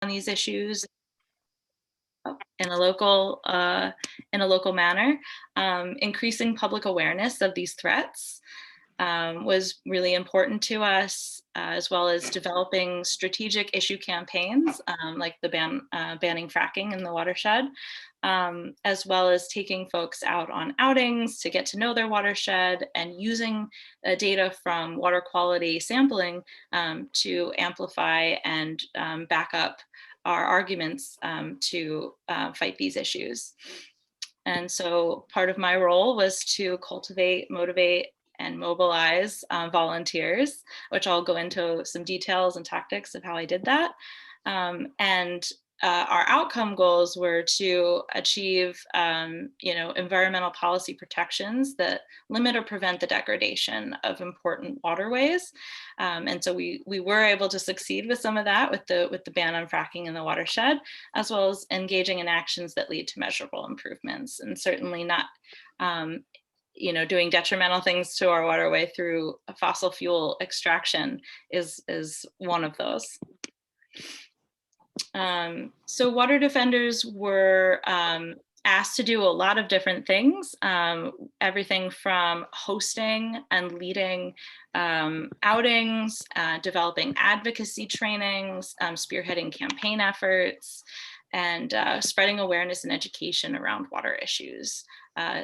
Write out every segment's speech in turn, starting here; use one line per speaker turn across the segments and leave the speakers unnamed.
on these issues in a local manner. Increasing public awareness of these threats was really important to us, as well as developing strategic issue campaigns like the banning fracking in the watershed, as well as taking folks out on outings to get to know their watershed and using data from water quality sampling to amplify and back up our arguments to fight these issues. And so part of my role was to cultivate, motivate, and mobilize volunteers, which I'll go into some details and tactics of how I did that. And our outcome goals were to achieve, environmental policy protections that limit or prevent the degradation of important waterways. And so we were able to succeed with some of that with the ban on fracking in the watershed, as well as engaging in actions that lead to measurable improvements, and certainly not doing detrimental things to our waterway through fossil fuel extraction is one of those. So water defenders were asked to do a lot of different things, everything from hosting and leading outings, developing advocacy trainings, spearheading campaign efforts, and spreading awareness and education around water issues.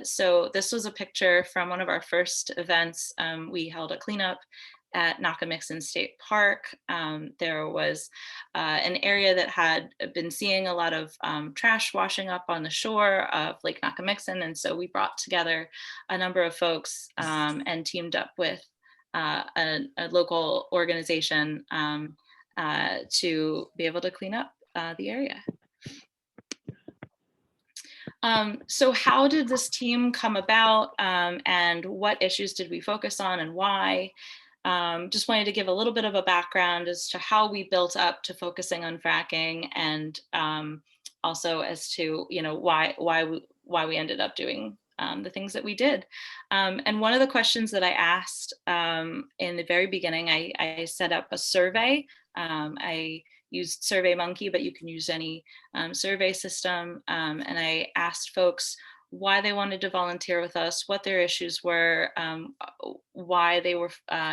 So this was a picture from one of our first events. We held a cleanup at Nakamixon State Park. There was an area that had been seeing a lot of trash washing up on the shore of Lake Nakamixon. And so we brought together a number of folks and teamed up with a local organization to be able to clean up the area. So how did this team come about, and what issues did we focus on and why? Just wanted to give a little bit of a background as to how we built up to focusing on fracking, and also as to why we ended up doing the things that we did. And one of the questions that I asked in the very beginning, I set up a survey. I used SurveyMonkey, but you can use any survey system. And I asked folks why they wanted to volunteer with us, what their issues were, why they were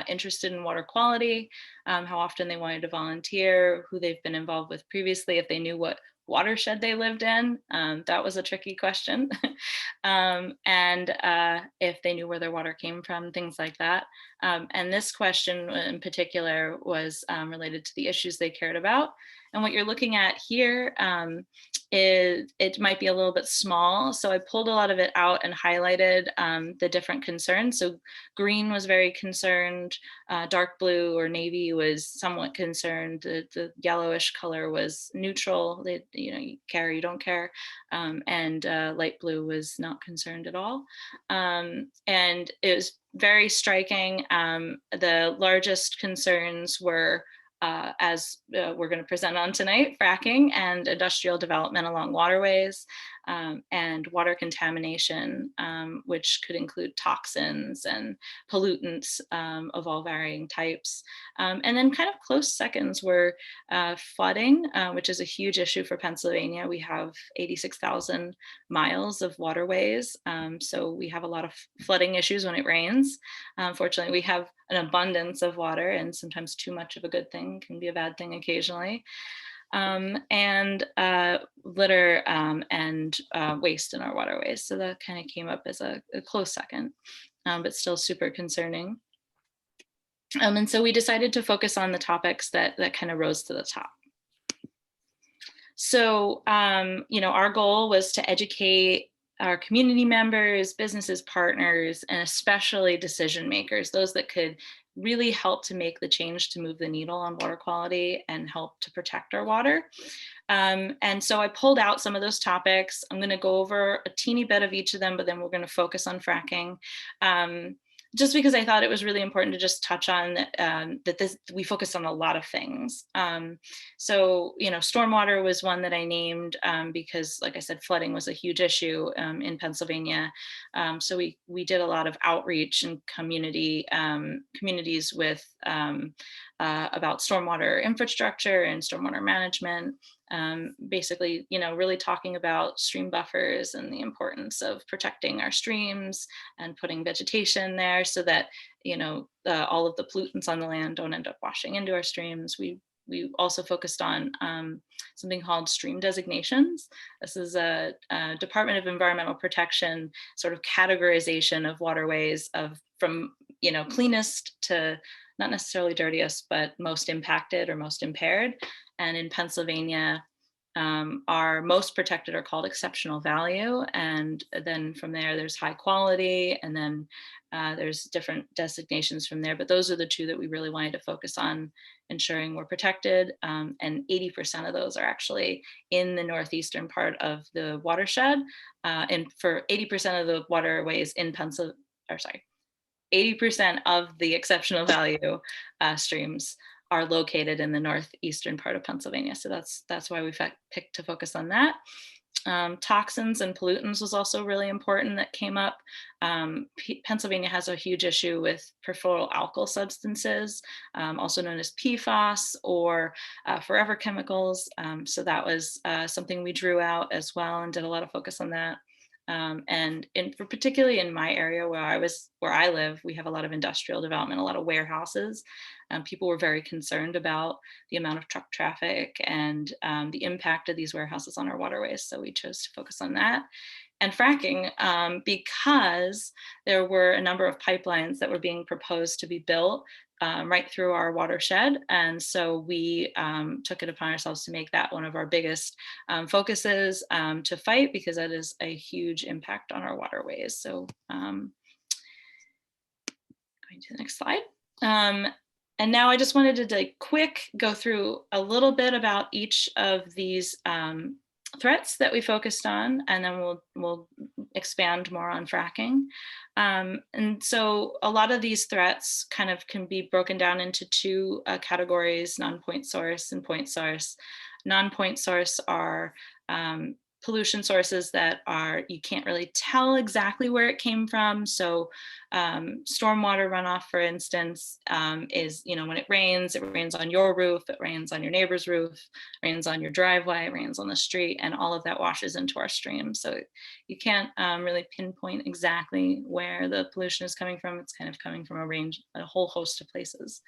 interested in water quality, how often they wanted to volunteer, who they've been involved with previously, if they knew what watershed they lived in. That was a tricky question. And if they knew where their water came from, things like that. And this question in particular was related to the issues they cared about. And what you're looking at here is, it might be a little bit small. So I pulled a lot of it out and highlighted the different concerns. So green was very concerned, dark blue or navy was somewhat concerned, the yellowish color was neutral, you care, you don't care, and light blue was not concerned at all. And it was very striking. The largest concerns were, as we're going to present on tonight, fracking and industrial development along waterways, and water contamination, which could include toxins and pollutants of all varying types. And then kind of close seconds were flooding, which is a huge issue for Pennsylvania. We have 86,000 miles of waterways, so we have a lot of flooding issues when it rains. Fortunately, we have an abundance of water, and sometimes too much of a good thing can be a bad thing occasionally. And litter and waste in our waterways. So that kind of came up as a close second, but still super concerning. And so we decided to focus on the topics that kind of rose to the top. So, our goal was to educate our community members, businesses, partners, and especially decision makers, those that could really help to make the change to move the needle on water quality and help to protect our water. And so I pulled out some of those topics. I'm going to go over a teeny bit of each of them, but then we're going to focus on fracking. just because I thought it was really important to just touch on that we focused on a lot of things. So, stormwater was one that I named because, like I said, flooding was a huge issue in Pennsylvania. So we did a lot of outreach and communities with about stormwater infrastructure and stormwater management. Basically, really talking about stream buffers and the importance of protecting our streams and putting vegetation there so that all of the pollutants on the land don't end up washing into our streams. We also focused on something called stream designations. This is a Department of Environmental Protection sort of categorization of waterways from cleanest to not necessarily dirtiest, but most impacted or most impaired. And in Pennsylvania, our most protected are called exceptional value. And then from there, there's high quality. And then there's different designations from there. But those are the two that we really wanted to focus on ensuring we're protected. And 80% of those are actually in the northeastern part of the watershed. And for 80% of the waterways in Pennsylvania, 80% of the exceptional value streams are located in the northeastern part of Pennsylvania. So that's why we picked to focus on that. Toxins and pollutants was also really important that came up. Pennsylvania has a huge issue with perfluoroalkyl substances, also known as PFAS or forever chemicals. So that was something we drew out as well and did a lot of focus on that. And particularly in my area where I live, we have a lot of industrial development, a lot of warehouses. People were very concerned about the amount of truck traffic and the impact of these warehouses on our waterways. So we chose to focus on that. And fracking, because there were a number of pipelines that were being proposed to be built right through our watershed. And so we took it upon ourselves to make that one of our biggest focuses to fight, because that is a huge impact on our waterways. So going to the next slide. And now I just wanted to go through a little bit about each of these threats that we focused on, and then we'll expand more on fracking. And so a lot of these threats kind of can be broken down into two categories: non-point source and point source. Non-point source are pollution sources that you can't really tell exactly where it came from. So stormwater runoff, for instance, is, when it rains on your roof, it rains on your neighbor's roof, it rains on your driveway, it rains on the street, and all of that washes into our stream. So you can't really pinpoint exactly where the pollution is coming from. It's kind of coming from a whole host of places.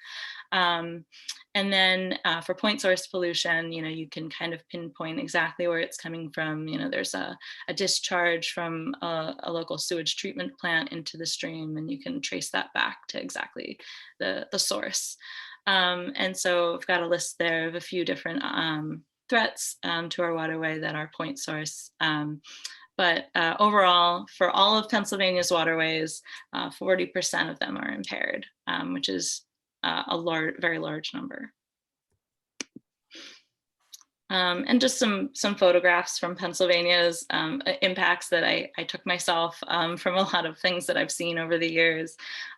And then for point source pollution, you can kind of pinpoint exactly where it's coming from. There's a discharge from a local sewage treatment plant into the stream, and you can trace that back to exactly the source. And so I've got a list there of a few different threats to our waterway that are point source. But overall, for all of Pennsylvania's waterways, 40% of them are impaired, which is very large number. And just some photographs from Pennsylvania's impacts that I took myself from a lot of things that I've seen over the years.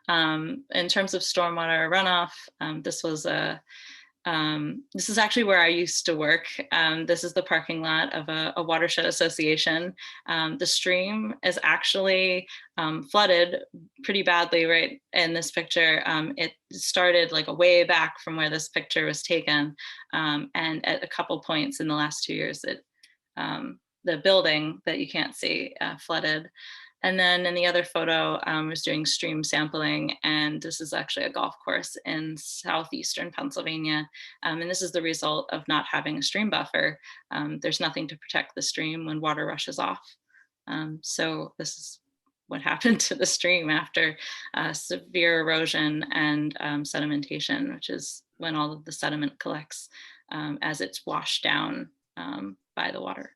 In terms of stormwater runoff, this is actually where I used to work. This is the parking lot of a watershed association. The stream is actually flooded pretty badly right in this picture. It started like a way back from where this picture was taken. And at a couple points in the last 2 years, the building that you can't see flooded. And then in the other photo, I was doing stream sampling, and this is actually a golf course in southeastern Pennsylvania. And this is the result of not having a stream buffer. There's nothing to protect the stream when water rushes off. So this is what happened to the stream after severe erosion and sedimentation, which is when all of the sediment collects as it's washed down by the water.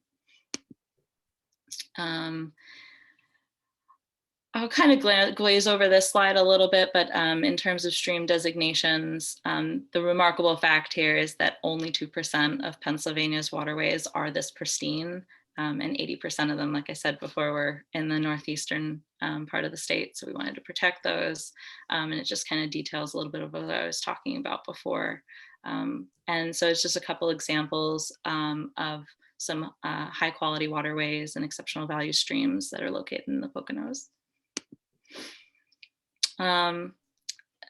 I'll kind of glaze over this slide a little bit, but in terms of stream designations, the remarkable fact here is that only 2% of Pennsylvania's waterways are this pristine. and 80% of them, like I said before, were in the northeastern part of the state. So we wanted to protect those. And it just kind of details a little bit of what I was talking about before. And so it's just a couple examples of some high quality waterways and exceptional value streams that are located in the Poconos.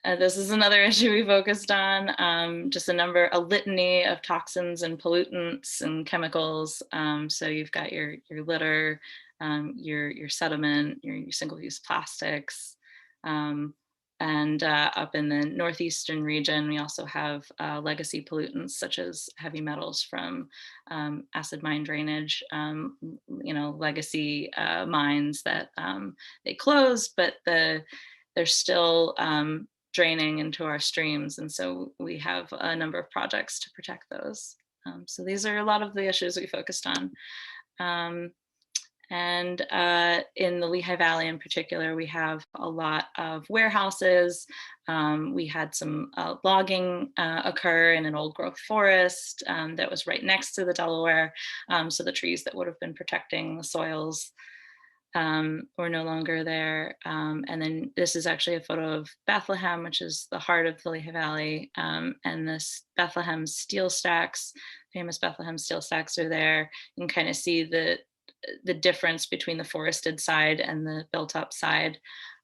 This is another issue we focused on, just a litany of toxins and pollutants and chemicals. So you've got your litter, your sediment, your single-use plastics. And up in the northeastern region, we also have legacy pollutants such as heavy metals from acid mine drainage, legacy mines that they closed, but they're still draining into our streams. And so we have a number of projects to protect those. So these are a lot of the issues we focused on. And in the Lehigh Valley in particular, we have a lot of warehouses. We had some logging occur in an old growth forest that was right next to the Delaware. So the trees that would have been protecting the soils were no longer there. And then this is actually a photo of Bethlehem, which is the heart of the Lehigh Valley. And this Bethlehem steel stacks, famous Bethlehem steel stacks are there. You can kind of see the difference between the forested side and the built up side.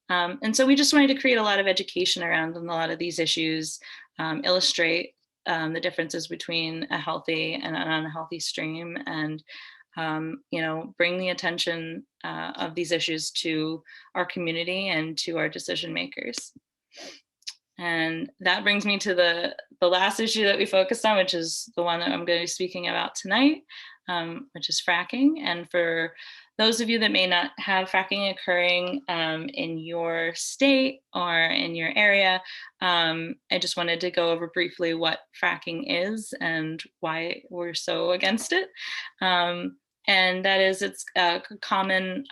And so we just wanted to create a lot of education around a lot of these issues, illustrate the differences between a healthy and an unhealthy stream, and bring the attention of these issues to our community and to our decision makers. And that brings me to the last issue that we focused on, which is the one that I'm going to be speaking about tonight, which is fracking. And for those of you that may not have fracking occurring in your state or in your area, I just wanted to go over briefly what fracking is and why we're so against it. And that is, it's a commonly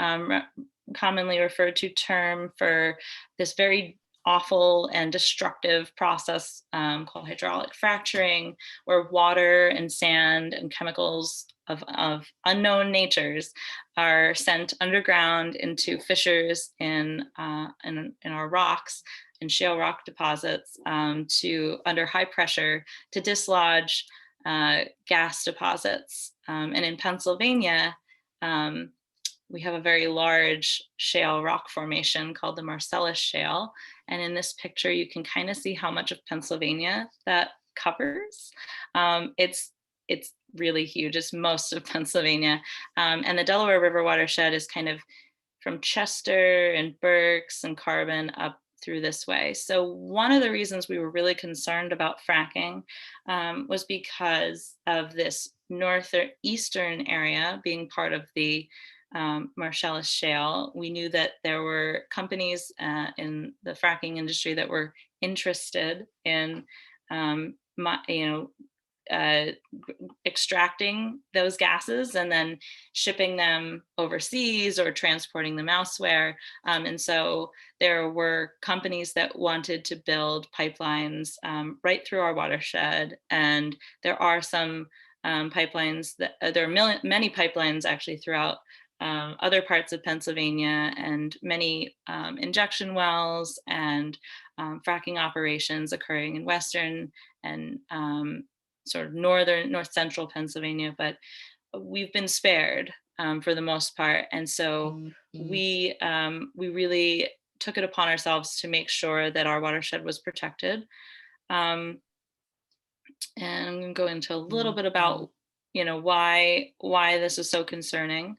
referred to term for this very awful and destructive process called hydraulic fracturing, where water and sand and chemicals of unknown natures are sent underground into fissures in our rocks and shale rock deposits under high pressure to dislodge gas deposits. And in Pennsylvania, we have a very large shale rock formation called the Marcellus Shale. And in this picture, you can kind of see how much of Pennsylvania that covers. It's really huge. It's most of Pennsylvania. And the Delaware River watershed is kind of from Chester and Berks and Carbon up through this way. So one of the reasons we were really concerned about fracking was because of this northeastern area being part of the Marcellus Shale. We knew that there were companies in the fracking industry that were interested in extracting those gases and then shipping them overseas or transporting them elsewhere. And so there were companies that wanted to build pipelines right through our watershed. And there are some pipelines there are many pipelines actually throughout other parts of Pennsylvania, and many injection wells and fracking operations occurring in western and sort of north central Pennsylvania, but we've been spared for the most part. And so we really took it upon ourselves to make sure that our watershed was protected. And I'm going to go into a little bit about why this is so concerning.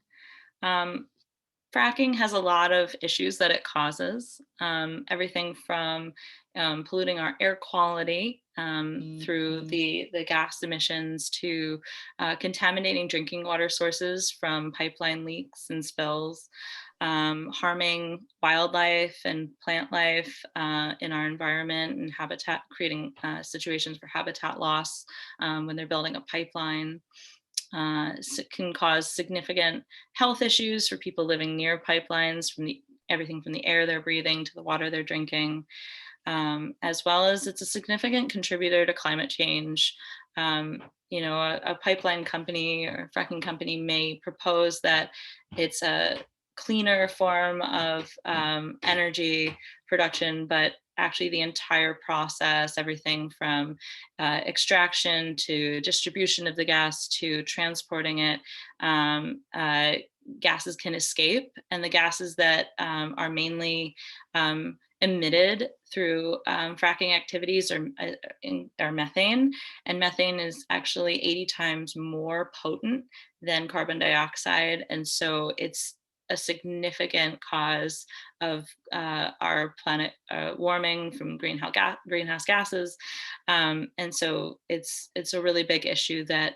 Fracking has a lot of issues that it causes, everything from polluting our air quality through the gas emissions to contaminating drinking water sources from pipeline leaks and spills, harming wildlife and plant life in our environment and habitat, creating situations for habitat loss when they're building a pipeline. Can cause significant health issues for people living near pipelines, from everything from the air they're breathing to the water they're drinking, as well as it's a significant contributor to climate change. a pipeline company or fracking company may propose that it's a cleaner form of energy production, but actually the entire process, everything from extraction to distribution of the gas to transporting it, gases can escape. And the gases that are mainly emitted through fracking activities are methane. And methane is actually 80 times more potent than carbon dioxide. And so it's a significant cause of our planet warming from greenhouse gases. And so it's a really big issue that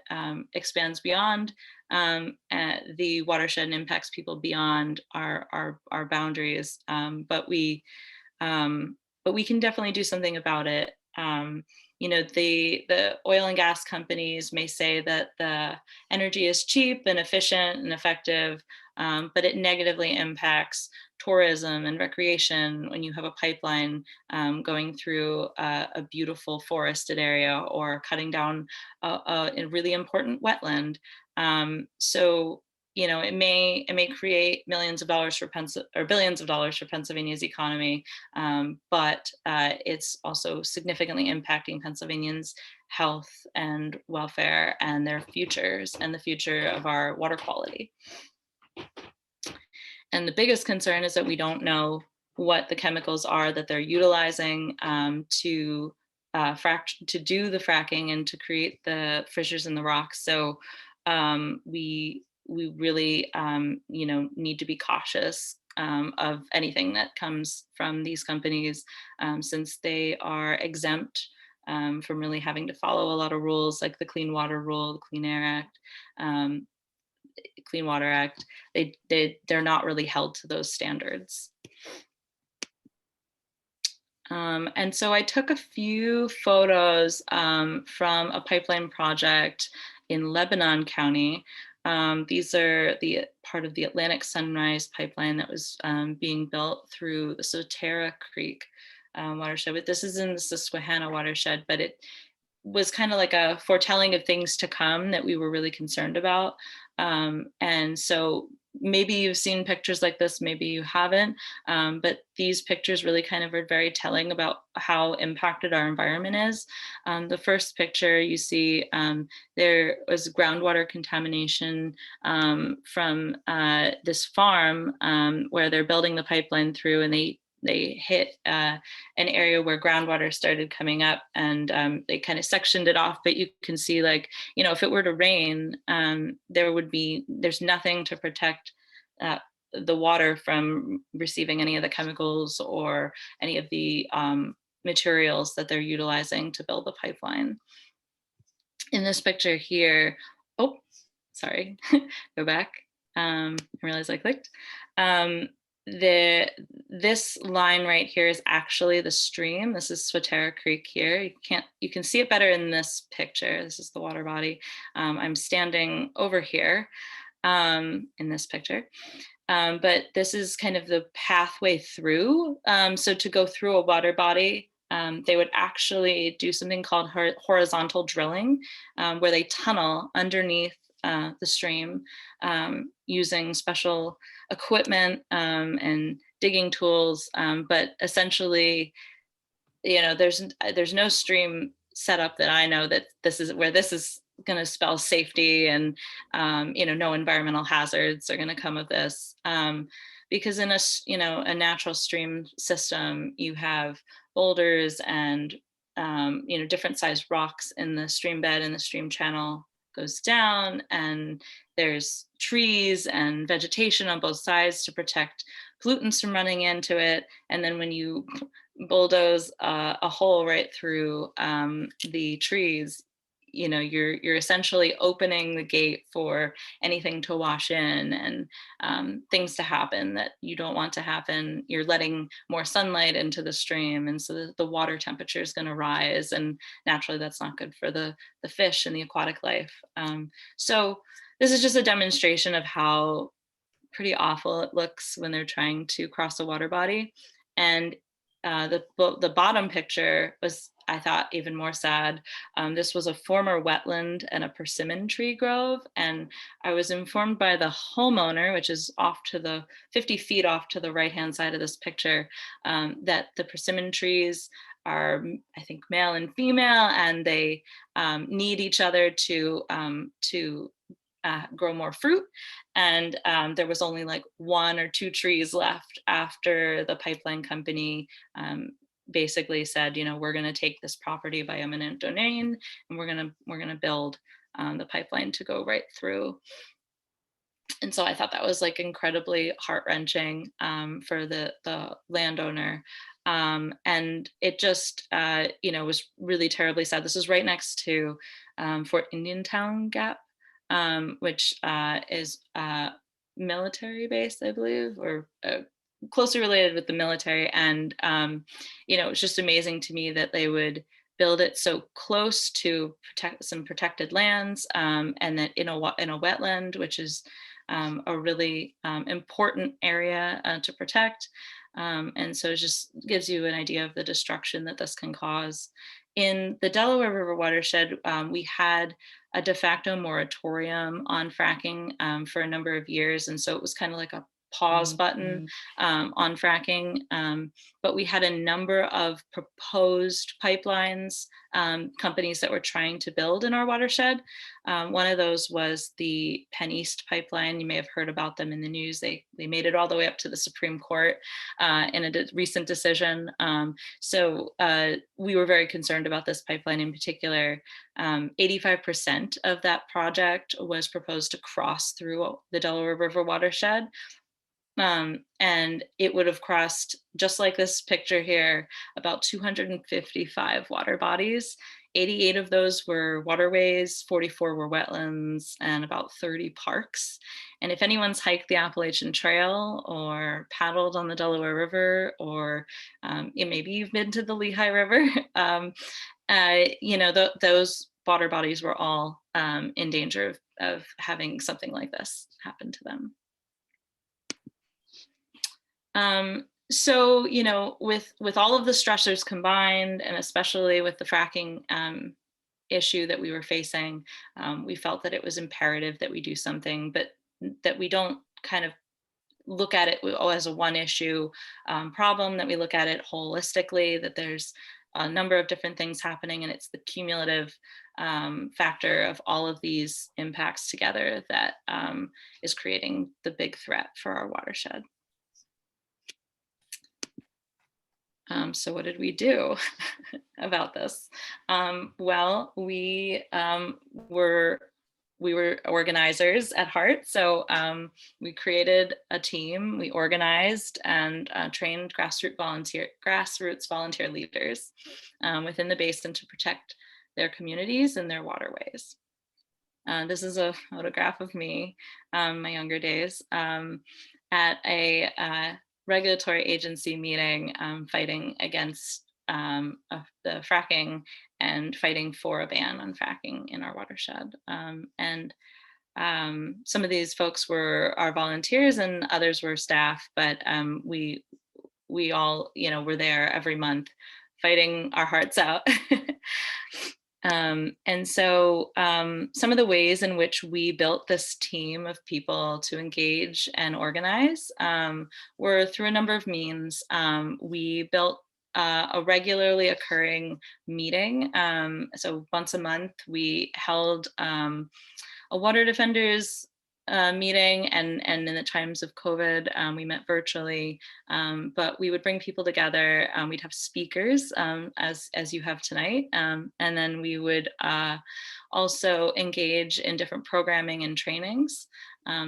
expands beyond the watershed and impacts people beyond our boundaries. But we can definitely do something about it. The oil and gas companies may say that the energy is cheap and efficient and effective, but it negatively impacts tourism and recreation when you have a pipeline going through a beautiful forested area or cutting down a really important wetland. So it may create millions of dollars for or billions of dollars for Pennsylvania's economy, but it's also significantly impacting Pennsylvanians' health and welfare and their futures and the future of our water quality. And the biggest concern is that we don't know what the chemicals are that they're utilizing to do the fracking and to create the fissures in the rocks. So we really need to be cautious of anything that comes from these companies, since they are exempt from really having to follow a lot of rules like the Clean Water Rule, the Clean Air Act, Clean Water Act. They're not really held to those standards. And so I took a few photos from a pipeline project in Lebanon County. These are the part of the Atlantic Sunrise pipeline that was being built through the Soterra Creek watershed. But this is in the Susquehanna watershed, but it was kind of like a foretelling of things to come that we were really concerned about. And so maybe you've seen pictures like this, maybe you haven't, but these pictures really kind of are very telling about how impacted our environment is. The first picture you see, there was groundwater contamination from this farm where they're building the pipeline through, and they hit an area where groundwater started coming up, and they kind of sectioned it off. But you can see, like, if it were to rain, there's nothing to protect the water from receiving any of the chemicals or any of the materials that they're utilizing to build the pipeline. In this picture here, oh, sorry, go back. I realized I clicked. This line right here is actually the stream. This is Soterra Creek here. You can see it better in this picture. This is the water body. I'm standing over here in this picture. But this is kind of the pathway through. So to go through a water body, they would actually do something called horizontal drilling, where they tunnel underneath the stream using special equipment and digging tools. But essentially, there's no stream setup that I know that this is going to spell safety, and no environmental hazards are going to come of this, because in a natural stream system, you have boulders and different sized rocks in the stream bed, and the stream channel goes down, and there's trees and vegetation on both sides to protect pollutants from running into it. And then when you bulldoze a hole right through the trees, you're essentially opening the gate for anything to wash in and things to happen that you don't want to happen. You're letting more sunlight into the stream, and so the water temperature is going to rise, and naturally that's not good for the fish and the aquatic life. So this is just a demonstration of how pretty awful it looks when they're trying to cross a water body. And the bottom picture was I thought even more sad. This was a former wetland and a persimmon tree grove. And I was informed by the homeowner, which is off to the 50 feet off to the right-hand side of this picture, that the persimmon trees are, I think, male and female, and they need each other to grow more fruit. And there was only like 1 or 2 trees left after the pipeline company basically said, you know, we're going to take this property by eminent domain, and we're going to build the pipeline to go right through. And so I thought that was like incredibly heart-wrenching for the landowner. And it just, you know, was really terribly sad. This is right next to Fort Indiantown Gap, which is military base, I believe, or closely related with the military. And, you know, it's just amazing to me that they would build it so close to some protected lands, and that in a wetland, which is a really important area to protect. And so it just gives you an idea of the destruction that this can cause. In the Delaware River watershed, we had a de facto moratorium on fracking for a number of years. And so it was kind of like a pause button on fracking. But we had a number of proposed pipelines, companies that were trying to build in our watershed. One of those was the Penn East pipeline. You may have heard about them in the news. They made it all the way up to the Supreme Court in a recent decision. So we were very concerned about this pipeline in particular. 85% of that project was proposed to cross through the Delaware River watershed. And it would have crossed, just like this picture here, about 255 water bodies. 88 of those were waterways, 44 were wetlands, and about 30 parks. And if anyone's hiked the Appalachian Trail or paddled on the Delaware River, or maybe you've been to the Lehigh River, you know, those water bodies were all in danger of having something like this happen to them. So, you know, with all of the stressors combined, and especially with the fracking issue that we were facing, we felt that it was imperative that we do something, but that we don't kind of look at it as a one issue problem, that we look at it holistically, that there's a number of different things happening, and it's the cumulative factor of all of these impacts together that is creating the big threat for our watershed. So what did we do about this? Well, we were organizers at heart. So we created a team, we organized and trained grassroots volunteer leaders within the basin to protect their communities and their waterways. This is a photograph of me, my younger days, at a regulatory agency meeting, fighting against the fracking and fighting for a ban on fracking in our watershed. And some of these folks were our volunteers and others were staff, but we all, you know, were there every month fighting our hearts out. And so some of the ways in which we built this team of people to engage and organize were through a number of means. We built a regularly occurring meeting. So once a month, we held a water defenders meeting, and in the times of COVID, we met virtually, but we would bring people together. We'd have speakers, as you have tonight, and then we would also engage in different programming and trainings.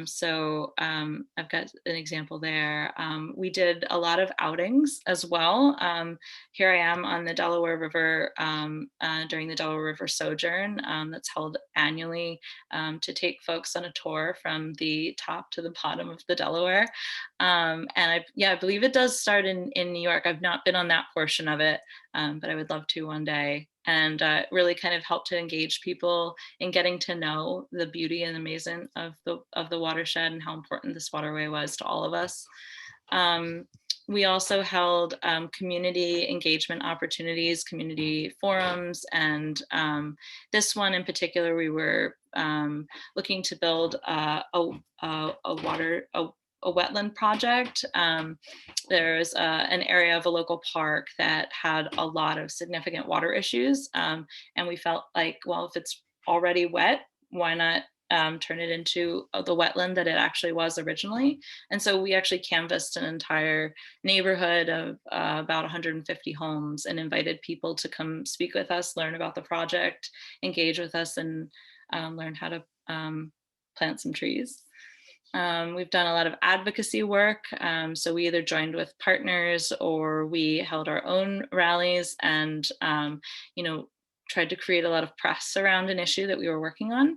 So I've got an example there. We did a lot of outings as well. Here I am on the Delaware River during the Delaware River Sojourn that's held annually to take folks on a tour from the top to the bottom of the Delaware. And I believe it does start in New York. I've not been on that portion of it, but I would love to one day. And really kind of help to engage people in getting to know the beauty and amazement of the watershed and how important this waterway was to all of us. We also held community engagement opportunities, community forums, and this one in particular, we were looking to build a wetland project. There's an area of a local park that had a lot of significant water issues, and we felt like, well, if it's already wet, why not turn it into the wetland that it actually was originally? And so we actually canvassed an entire neighborhood of about 150 homes and invited people to come speak with us, learn about the project, engage with us, and learn how to plant some trees. We've done a lot of advocacy work. So we either joined with partners or we held our own rallies and, tried to create a lot of press around an issue that we were working on.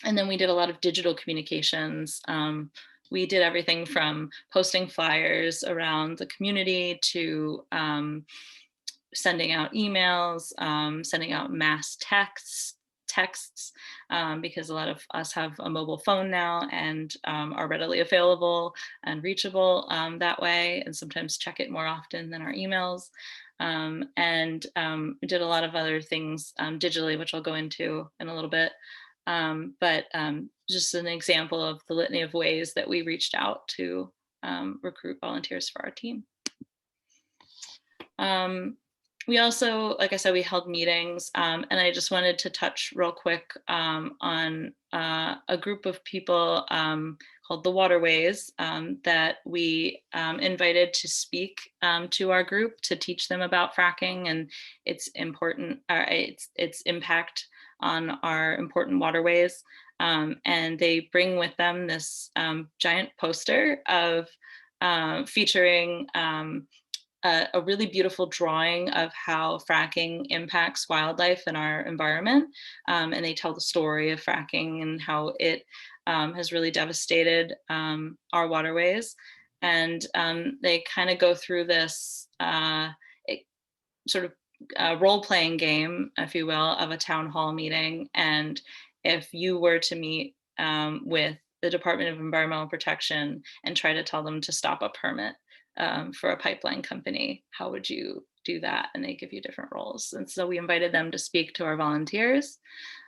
And then we did a lot of digital communications. We did everything from posting flyers around the community to sending out emails, sending out mass texts, because a lot of us have a mobile phone now and are readily available and reachable that way, and sometimes check it more often than our emails. We did a lot of other things digitally, which I'll go into in a little bit. But just an example of the litany of ways that we reached out to recruit volunteers for our team. We also, like I said, we held meetings, and I just wanted to touch real quick on a group of people called the Waterways that we invited to speak to our group to teach them about fracking and its impact on our important waterways. And they bring with them this giant poster of featuring a really beautiful drawing of how fracking impacts wildlife and our environment. And they tell the story of fracking and how it has really devastated our waterways. And they kind of go through this sort of role-playing game, if you will, of a town hall meeting. And if you were to meet with the Department of Environmental Protection and try to tell them to stop a permit for a pipeline company, how would you do that? And they give you different roles. And so we invited them to speak to our volunteers.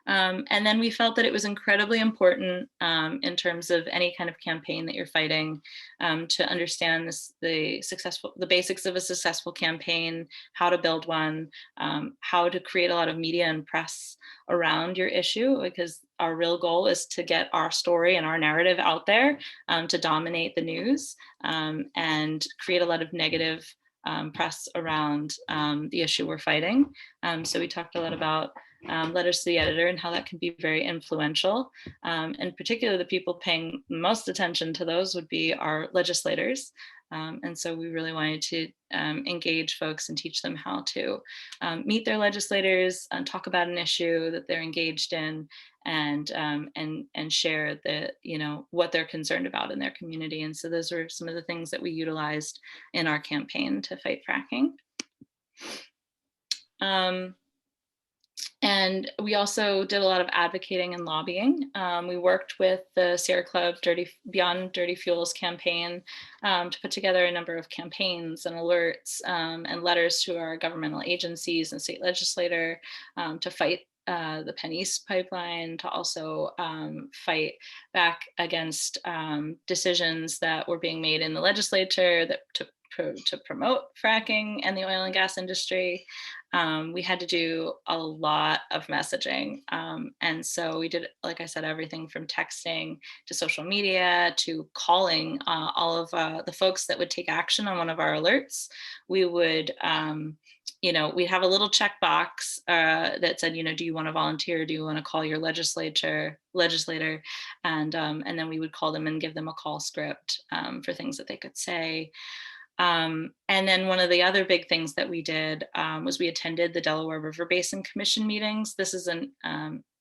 And then we felt that it was incredibly important in terms of any kind of campaign that you're fighting to understand the basics of a successful campaign, how to build one, how to create a lot of media and press around your issue, because our real goal is to get our story and our narrative out there to dominate the news and create a lot of negative press around the issue we're fighting. So we talked a lot about letters to the editor and how that can be very influential. And particularly the people paying most attention to those would be our legislators. And so we really wanted to engage folks and teach them how to meet their legislators and talk about an issue that they're engaged in and share what they're concerned about in their community. And so those were some of the things that we utilized in our campaign to fight fracking. And we also did a lot of advocating and lobbying. We worked with the Sierra Club Beyond Dirty Fuels campaign to put together a number of campaigns and alerts and letters to our governmental agencies and state legislator to fight the Penn East pipeline, to also fight back against decisions that were being made in the legislature that to promote fracking and the oil and gas industry. We had to do a lot of messaging. And so we did, like I said, everything from texting to social media to calling all of the folks that would take action on one of our alerts. We would, we'd have a little checkbox that said, do you want to volunteer? Do you want to call your legislator? And then we would call them and give them a call script for things that they could say. And then one of the other big things that we did was we attended the Delaware River Basin Commission meetings. This is an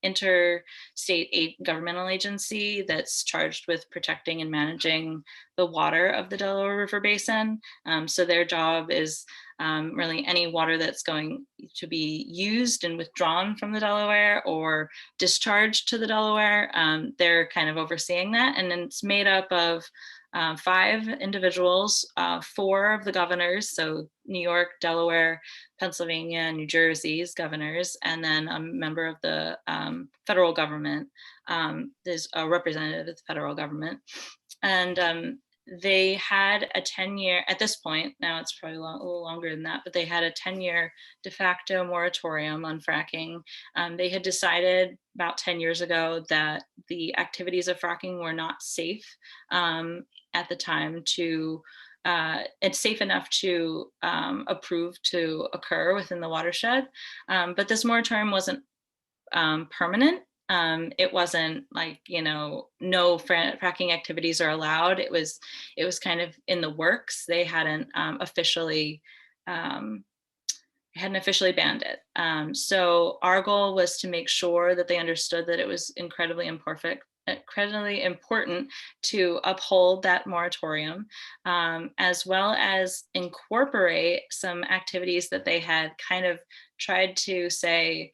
interstate governmental agency that's charged with protecting and managing the water of the Delaware River Basin. So their job is really any water that's going to be used and withdrawn from the Delaware or discharged to the Delaware. They're kind of overseeing that, and then it's made up of 5 individuals, 4 of the governors, so New York, Delaware, Pennsylvania, and New Jersey's governors, and then a member of the federal government. There's a representative of the federal government. And they had a 10-year, at this point, now it's probably a little longer than that, but they had a 10-year de facto moratorium on fracking. They had decided about 10 years ago that the activities of fracking were not safe at the time to it's safe enough to approve to occur within the watershed. But this moratorium wasn't permanent. It wasn't like, no fracking activities are allowed. It was kind of in the works. They hadn't officially banned it. So our goal was to make sure that they understood that it was incredibly important to uphold that moratorium, as well as incorporate some activities that they had kind of tried to say,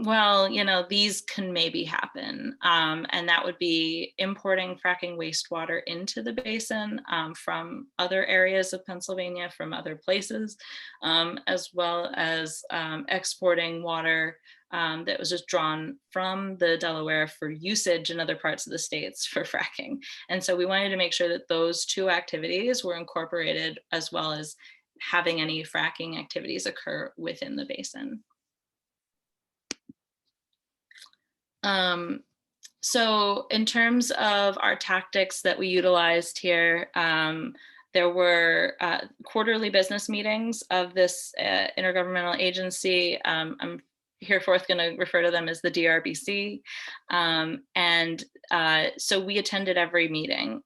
well, these can maybe happen. And that would be importing fracking wastewater into the basin from other areas of Pennsylvania, from other places, as well as exporting water that was just drawn from the Delaware for usage in other parts of the states for fracking. And so we wanted to make sure that those 2 activities were incorporated, as well as having any fracking activities occur within the basin. So in terms of our tactics that we utilized here, there were quarterly business meetings of this intergovernmental agency. I'm hereforth going to refer to them as the DRBC. And so we attended every meeting.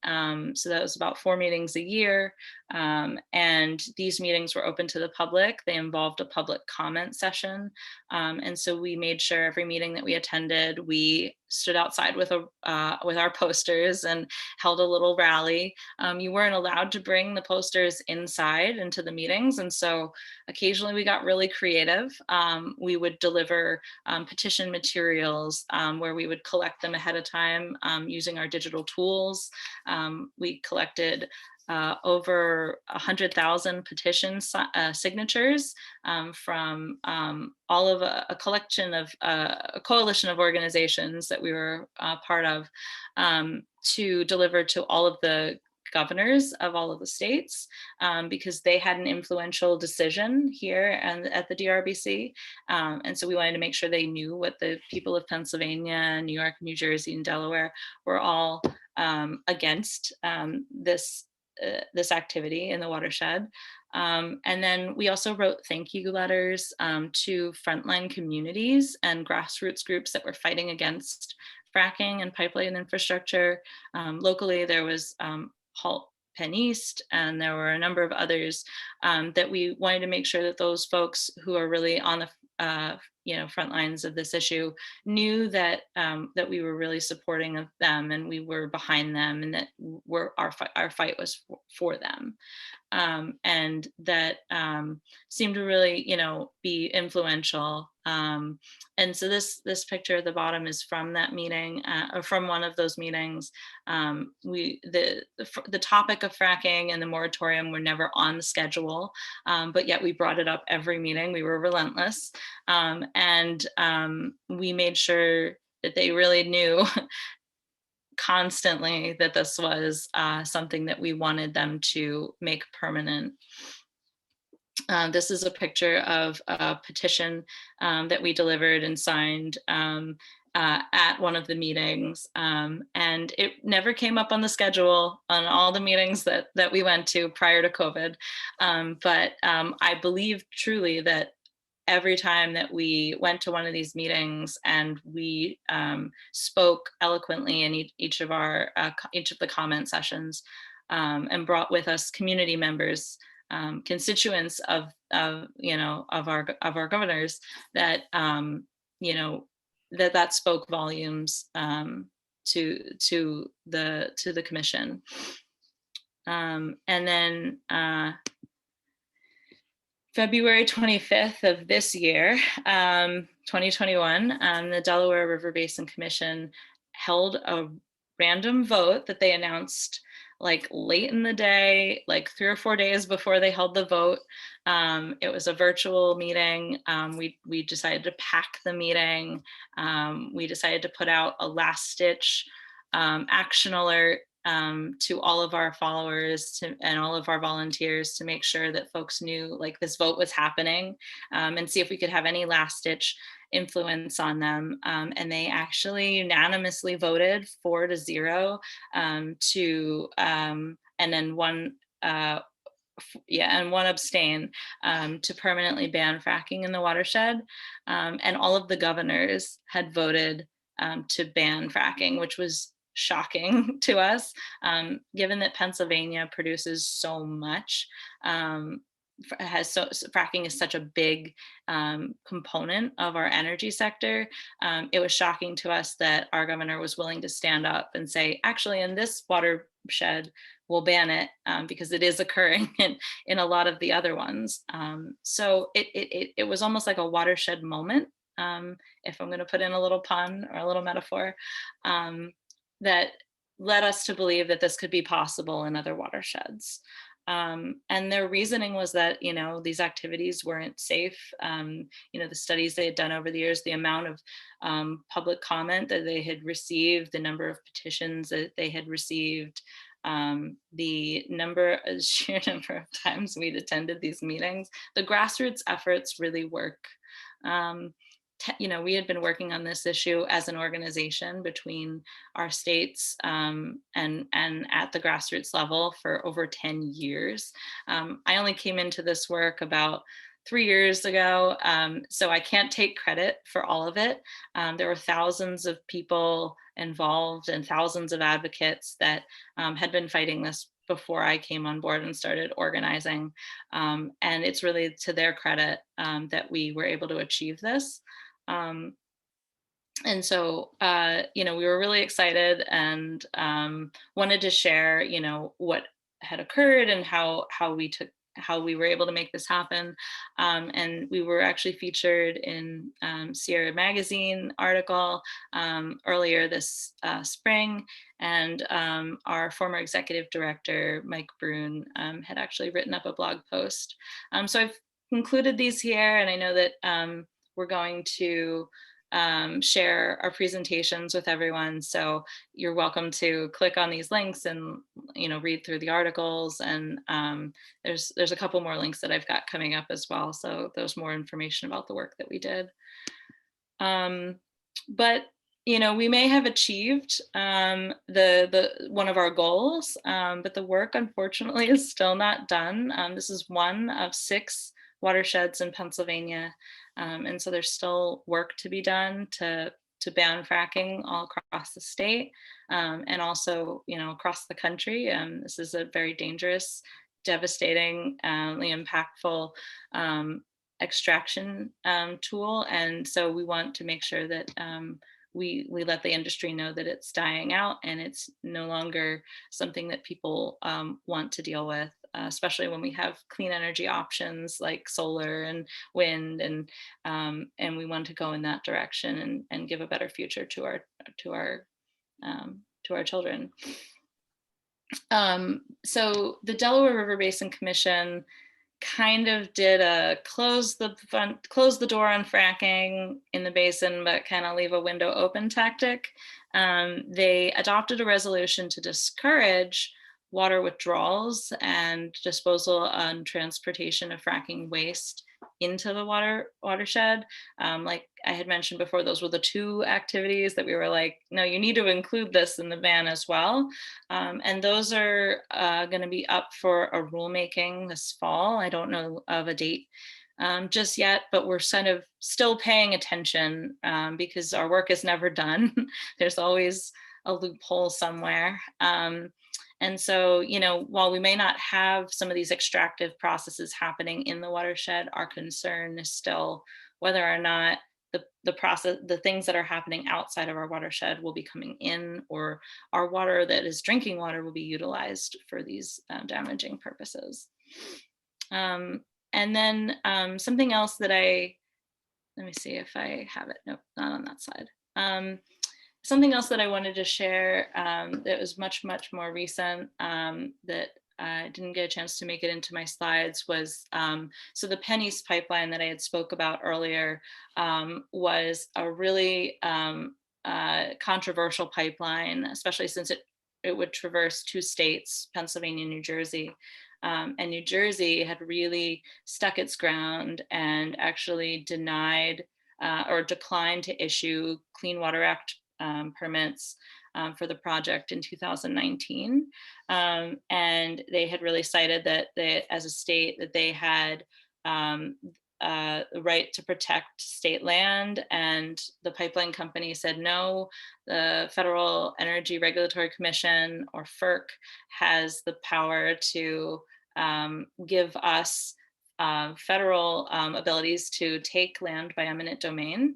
So that was about 4 meetings a year. And these meetings were open to the public. They involved a public comment session. And so we made sure every meeting that we attended, we stood outside with our posters and held a little rally. You weren't allowed to bring the posters inside into the meetings. And so occasionally we got really creative. We would deliver petition materials where we would collect them ahead of time using our digital tools. We collected over 100,000 petition signatures from all of a collection of a coalition of organizations that we were part of to deliver to all of the governors of all of the states because they had an influential decision here and at the DRBC. And so we wanted to make sure they knew what the people of Pennsylvania, New York, New Jersey, and Delaware were all against this activity in the watershed. And then we also wrote thank you letters to frontline communities and grassroots groups that were fighting against fracking and pipeline infrastructure. Locally, there was Halt Penn East, and there were a number of others that we wanted to make sure that those folks who are really on the front lines of this issue knew that that we were really supporting of them and we were behind them, and that our fight was for them. And that seemed to really, be influential. And so this picture at the bottom is from that meeting, or from one of those meetings. The topic of fracking and the moratorium were never on the schedule, but yet we brought it up every meeting. We were relentless, and we made sure that they really knew constantly that this was something that we wanted them to make permanent. This is a picture of a petition that we delivered and signed at one of the meetings, and it never came up on the schedule on all the meetings that we went to prior to COVID. But I believe truly that every time that we went to one of these meetings and we spoke eloquently in each of the comment sessions, and brought with us community members, constituents of our governors, that that spoke volumes to the commission. And then February 25th of this year, 2021, the Delaware River Basin Commission held a random vote that they announced like late in the day, like 3 or 4 days before they held the vote. It was a virtual meeting. We decided to pack the meeting. We decided to put out a last ditch action alert to all of our followers and all of our volunteers to make sure that folks knew like this vote was happening, and see if we could have any last ditch influence on them. And they actually unanimously voted 4-0 and then one and one abstain, to permanently ban fracking in the watershed. And all of the governors had voted to ban fracking, which was shocking to us, given that Pennsylvania produces so much. Fracking is such a big component of our energy sector. It was shocking to us that our governor was willing to stand up and say, actually, in this watershed, we'll ban it, because it is occurring in a lot of the other ones. So it was almost like a watershed moment, if I'm going to put in a little pun or a little metaphor, that led us to believe that this could be possible in other watersheds. And their reasoning was that, these activities weren't safe. The studies they had done over the years, the amount of public comment that they had received, the number of petitions that they had received, the sheer number of times we'd attended these meetings, the grassroots efforts really work. We had been working on this issue as an organization between our states, and at the grassroots level for over 10 years. I only came into this work about 3 years ago, so I can't take credit for all of it. There were thousands of people involved and thousands of advocates that had been fighting this before I came on board and started organizing. And it's really to their credit that we were able to achieve this. And so, we were really excited and wanted to share, what had occurred and how we were able to make this happen. And we were actually featured in Sierra Magazine article earlier this spring. And our former executive director, Mike Brune, had actually written up a blog post. So I've included these here, and I know that we're going to share our presentations with everyone. So you're welcome to click on these links and read through the articles. And there's a couple more links that I've got coming up as well. So there's more information about the work that we did. But we may have achieved the one of our goals, but the work unfortunately is still not done. This is one of 6 watersheds in Pennsylvania. And so there's still work to be done to ban fracking all across the state, and also, across the country. This is a very dangerous, devastatingly impactful extraction tool. And so we want to make sure that we let the industry know that it's dying out and it's no longer something that people want to deal with, especially when we have clean energy options like solar and wind, and we want to go in that direction and give a better future to our children. So the Delaware River Basin Commission kind of did a close the door on fracking in the basin, but kind of leave a window open tactic. They adopted a resolution to discourage water withdrawals and disposal and transportation of fracking waste into the watershed. Like I had mentioned before, those were the 2 activities that we were like, no, you need to include this in the ban as well. And those are going to be up for a rulemaking this fall. I don't know of a date just yet, but we're kind of still paying attention because our work is never done. There's always a loophole somewhere. And so, while we may not have some of these extractive processes happening in the watershed, our concern is still whether or not the things that are happening outside of our watershed will be coming in, or our water that is drinking water will be utilized for these damaging purposes. And then something else that let me see if I have it. Nope, not on that side. Something else that I wanted to share that was much, much more recent that I didn't get a chance to make it into my slides was, so the Penny's pipeline that I had spoke about earlier was a really controversial pipeline, especially since it would traverse two states, Pennsylvania and New Jersey. And New Jersey had really stuck its ground and actually denied or declined to issue Clean Water Act permits for the project in 2019. And they had really cited that they, as a state, that they had the right to protect state land, and the pipeline company said no. The Federal Energy Regulatory Commission, or FERC, has the power to give us federal abilities to take land by eminent domain.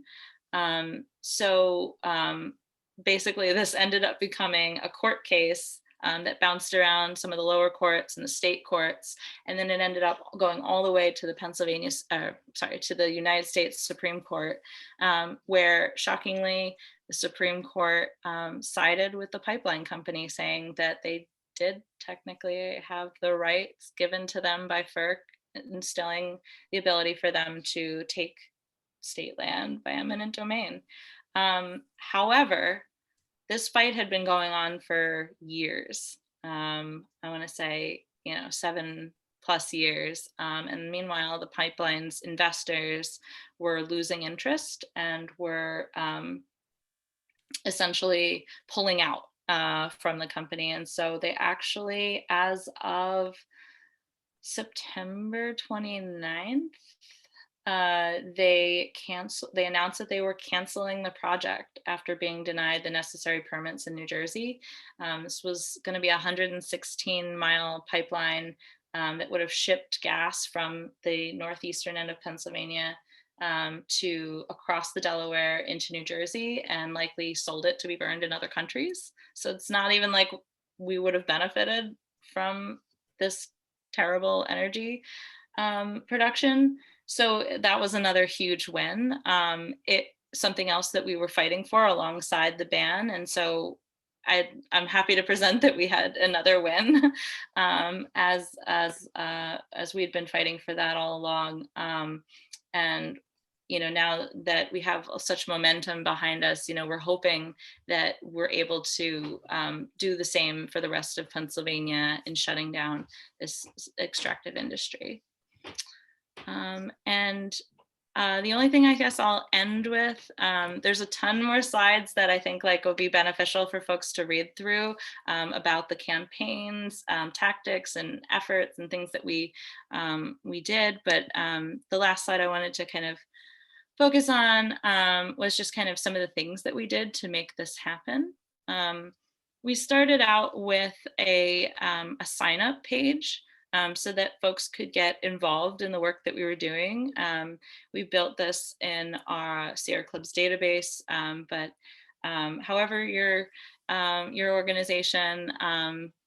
So basically this ended up becoming a court case that bounced around some of the lower courts and the state courts, and then it ended up going all the way to the to the United States Supreme Court, where shockingly the Supreme Court sided with the pipeline company, saying that they did technically have the rights given to them by FERC, instilling the ability for them to take state land by eminent domain. However, this fight had been going on for years. I want to say, 7+ years. And meanwhile, the pipeline's investors were losing interest and were essentially pulling out from the company. And so they actually, as of September 29th, they announced that they were canceling the project after being denied the necessary permits in New Jersey. This was going to be a 116-mile pipeline that would have shipped gas from the northeastern end of Pennsylvania to across the Delaware into New Jersey, and likely sold it to be burned in other countries. So it's not even like we would have benefited from this terrible energy production. So that was another huge win. Something else that we were fighting for alongside the ban. And so I'm happy to present that we had another win, as we had been fighting for that all along. And now that we have such momentum behind us, we're hoping that we're able to do the same for the rest of Pennsylvania in shutting down this extractive industry. And the only thing I guess I'll end with, there's a ton more slides that I think will be beneficial for folks to read through about the campaigns, tactics and efforts and things that we did. But the last slide I wanted to kind of focus on was just kind of some of the things that we did to make this happen. We started out with a sign-up page so that folks could get involved in the work that we were doing. We built this in our Sierra Club's database, but however your organization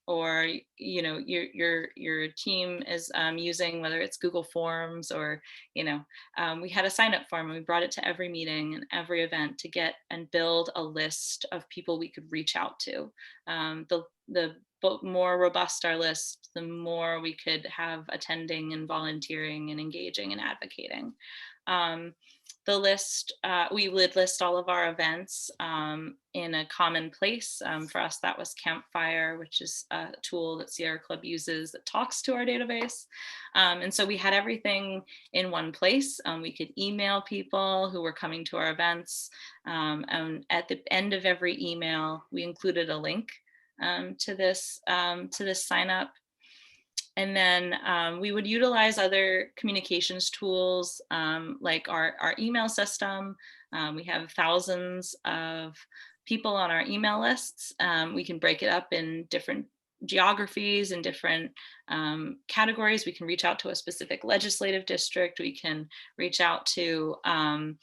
or your team is using, whether it's Google Forms or we had a sign-up form, and we brought it to every meeting and every event to get and build a list of people we could reach out to. The more robust our list, the more we could have attending and volunteering and engaging and advocating. The list, we would list all of our events in a common place. For us, that was Campfire, which is a tool that Sierra Club uses that talks to our database. And so we had everything in one place. We could email people who were coming to our events. And at the end of every email, we included a link to this sign up. And then we would utilize other communications tools like our email system. We have thousands of people on our email lists. We can break it up in different geographies and different categories. We can reach out to a specific legislative district. We can reach out to, a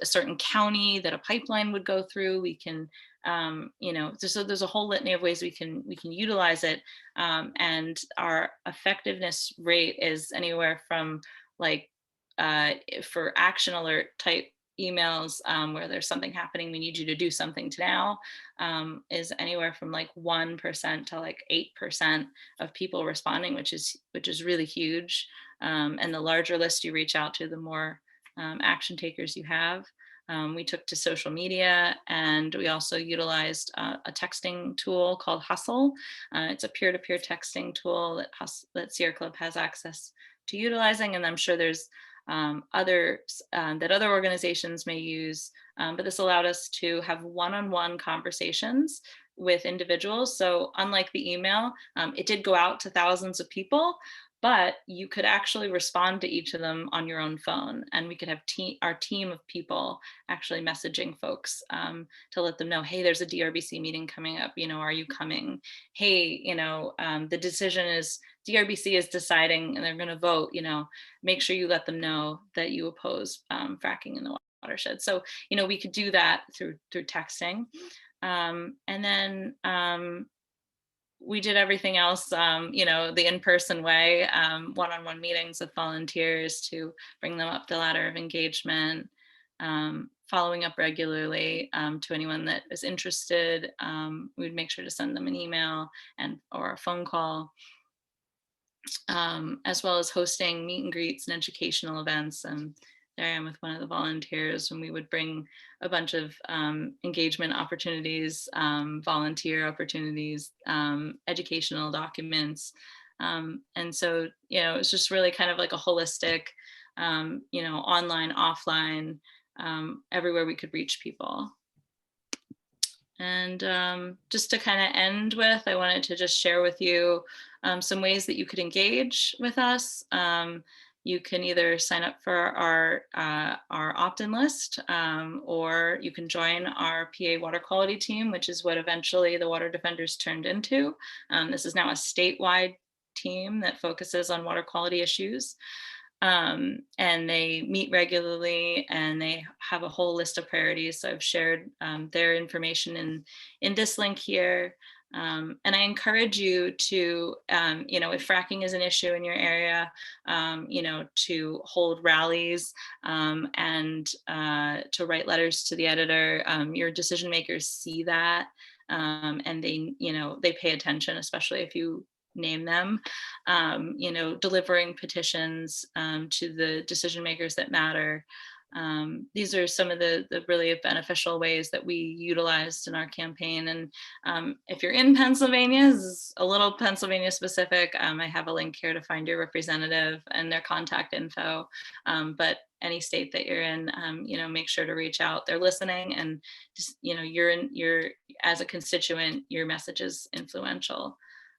certain county that a pipeline would go through. We can So there's a whole litany of ways we can utilize it, and our effectiveness rate is anywhere from like for action alert type emails, where there's something happening, we need you to do something to now, is anywhere from like 1% to like 8% of people responding, which is really huge. And the larger list you reach out to, the more action takers you have. We took to social media, and we also utilized a texting tool called Hustle. It's a peer-to-peer texting tool that Sierra Club has access to utilizing, and I'm sure there's others that other organizations may use, but this allowed us to have one-on-one conversations with individuals. So unlike the email, it did go out to thousands of people, but you could actually respond to each of them on your own phone, and we could have our team of people actually messaging folks, to let them know, hey, there's a DRBC meeting coming up, are you coming? Hey, the decision is DRBC is deciding and they're going to vote, make sure you let them know that you oppose fracking in the watershed. So we could do that through texting, and then we did everything else, the in-person way, one-on-one meetings with volunteers to bring them up the ladder of engagement, following up regularly to anyone that is interested. We'd make sure to send them an email or a phone call, as well as hosting meet and greets and educational events. And there I am with one of the volunteers, when we would bring a bunch of engagement opportunities, volunteer opportunities, educational documents. And so, it's just really kind of like a holistic, online, offline, everywhere we could reach people. And just to kind of end with, I wanted to just share with you some ways that you could engage with us. You can either sign up for our opt-in list, or you can join our PA water quality team, which is what eventually the Water Defenders turned into. This is now a statewide team that focuses on water quality issues. And they meet regularly, and they have a whole list of priorities. So I've shared their information in this link here. And I encourage you to, if fracking is an issue in your area, to hold rallies, and to write letters to the editor. Your decision makers see that, and they pay attention, especially if you name them, delivering petitions to the decision makers that matter. These are some of the really beneficial ways that we utilized in our campaign. And if you're in Pennsylvania, this is a little Pennsylvania specific, I have a link here to find your representative and their contact info. But any state that you're in, make sure to reach out. They're listening, and just, you're as a constituent, your message is influential.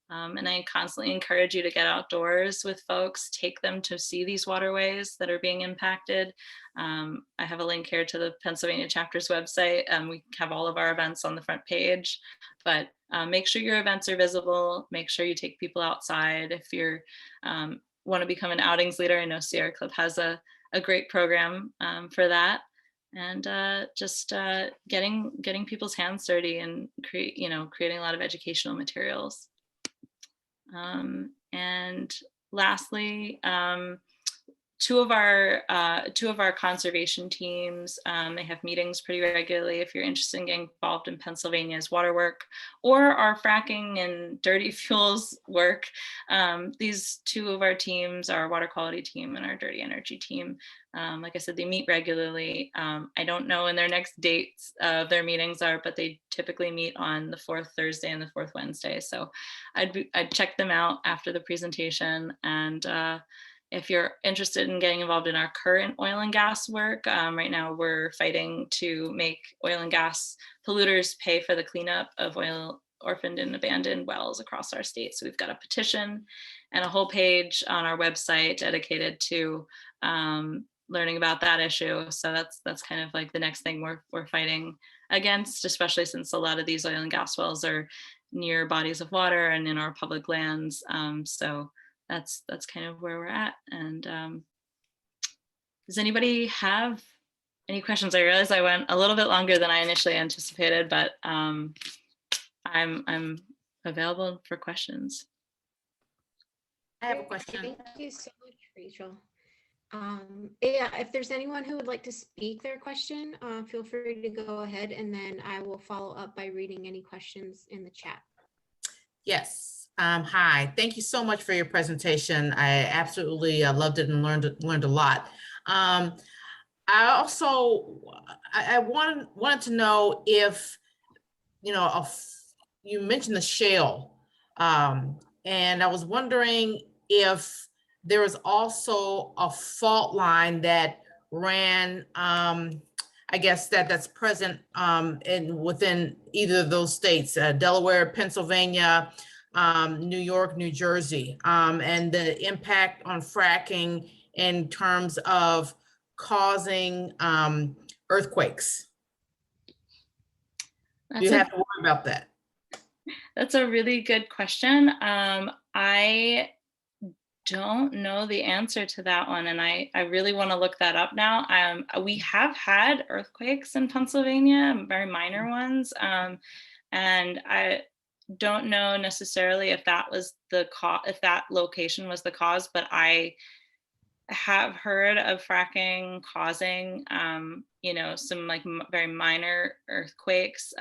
And I constantly encourage you to get outdoors with folks, take them to see these waterways that are being impacted. I have a link here to the Pennsylvania chapter's website. We have all of our events on the front page, but make sure your events are visible. Make sure you take people outside. If you want to become an outings leader, I know Sierra Club has a great program for that. And just getting people's hands dirty and creating a lot of educational materials. And lastly, two of our conservation teams, they have meetings pretty regularly. If you're interested in getting involved in Pennsylvania's water work or our fracking and dirty fuels work, these two of our teams, our water quality team and our dirty energy team, like I said, they meet regularly. I don't know when their next dates of their meetings are, but they typically meet on the fourth Thursday and the fourth Wednesday. So I'd check them out after the presentation. And if you're interested in getting involved in our current oil and gas work, right now we're fighting to make oil and gas polluters pay for the cleanup of orphaned and abandoned wells across our state. So we've got a petition and a whole page on our website dedicated to learning about that issue. So that's kind of like the next thing we're fighting against, especially since a lot of these oil and gas wells are near bodies of water and in our public lands. So that's kind of where we're at. And does anybody have Any questions? I realized I went a little bit longer than I initially anticipated, but I'm available for questions.
I have a question.
Thank you so much, Rachel. Yeah, if there's anyone who would like to speak their question, feel free to go ahead, and then I will follow up by reading any questions in the chat.
Yes. Hi. Thank you so much for your presentation. I absolutely loved it and learned a lot. I also I wanted to know if you mentioned the shale, and I was wondering if there was also a fault line that ran, I guess that's present within either of those states, Delaware, Pennsylvania, New York, New Jersey, and the impact on fracking in terms of causing earthquakes. Do you have to worry about that?
That's a really good question. I don't know the answer to that one, and I really want to look that up now. We have had earthquakes in Pennsylvania, very minor ones, and I don't know necessarily if that was if that location was the cause, but I have heard of fracking causing, some like very minor earthquakes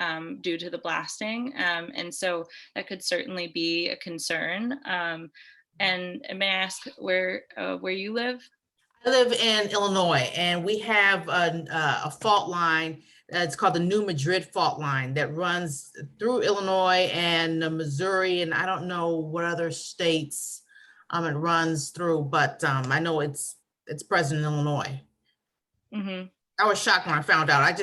due to the blasting. And so that could certainly be a concern. And may I ask where you live?
I live in Illinois, and we have a fault line. It's called the New Madrid fault line that runs through Illinois and Missouri, and I don't know what other states it runs through, but I know it's present in Illinois.
Mm-hmm.
I was shocked when I found out.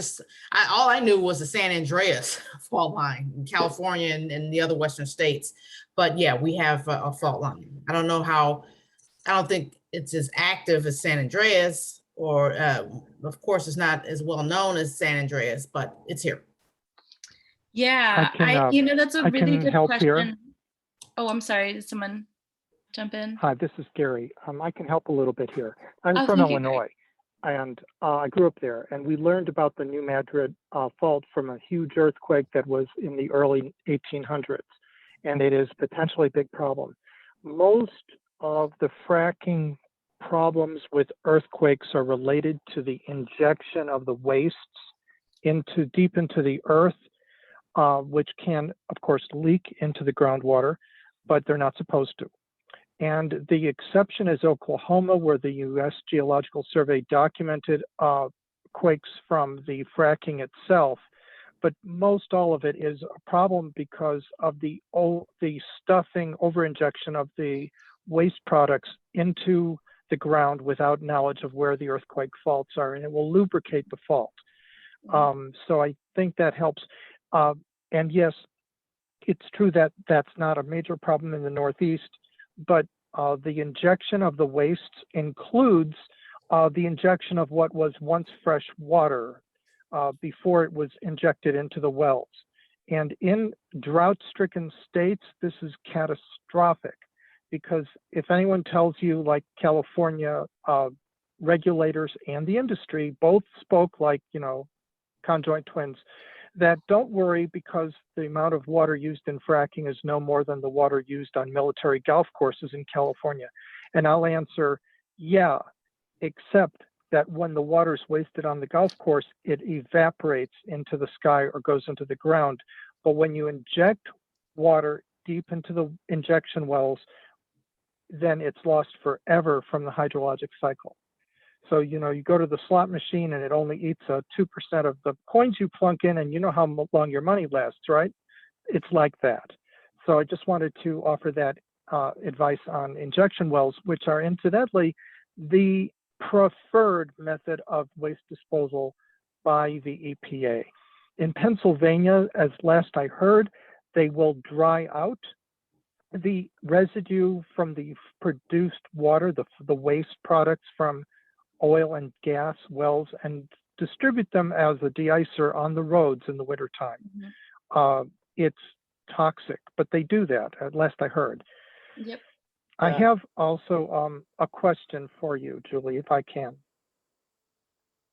All I knew was the San Andreas fault line in California and the other Western states. But yeah, we have a fault line. I don't think it's as active as San Andreas, or of course it's not as well known as San Andreas, but it's here.
Yeah, that's a really good question. Here. Oh, I'm sorry. Did someone jump in?
Hi, this is Gary. I can help a little bit here. I'm from Illinois, and I grew up there, and we learned about the New Madrid fault from a huge earthquake that was in the early 1800s, and it is potentially a big problem. Most of the fracking problems with earthquakes are related to the injection of the wastes deep into the earth, which can, of course, leak into the groundwater, but they're not supposed to. And the exception is Oklahoma, where the U.S. Geological Survey documented quakes from the fracking itself. But most all of it is a problem because of the stuffing, over-injection of the waste products into the ground without knowledge of where the earthquake faults are, and it will lubricate the fault. So I think that helps. And yes, it's true that that's not a major problem in the Northeast, but the injection of the wastes includes the injection of what was once fresh water before it was injected into the wells. And in drought-stricken states, this is catastrophic, because if anyone tells you, like California regulators and the industry both spoke like, conjoint twins, that don't worry because the amount of water used in fracking is no more than the water used on military golf courses in California. And I'll answer, yeah, except that when the water is wasted on the golf course, it evaporates into the sky or goes into the ground. But when you inject water deep into the injection wells, then it's lost forever from the hydrologic cycle. So, you go to the slot machine and it only eats 2% of the coins you plunk in, and you know how long your money lasts, right? It's like that. So I just wanted to offer that advice on injection wells, which are incidentally the preferred method of waste disposal by the EPA. In Pennsylvania, as last I heard, they will dry out the residue from the produced water, the waste products from oil and gas wells, and distribute them as a de-icer on the roads in the wintertime. Mm-hmm. It's toxic, but they do that, at last I heard.
Yep.
I have also a question for you, Julie, if I can.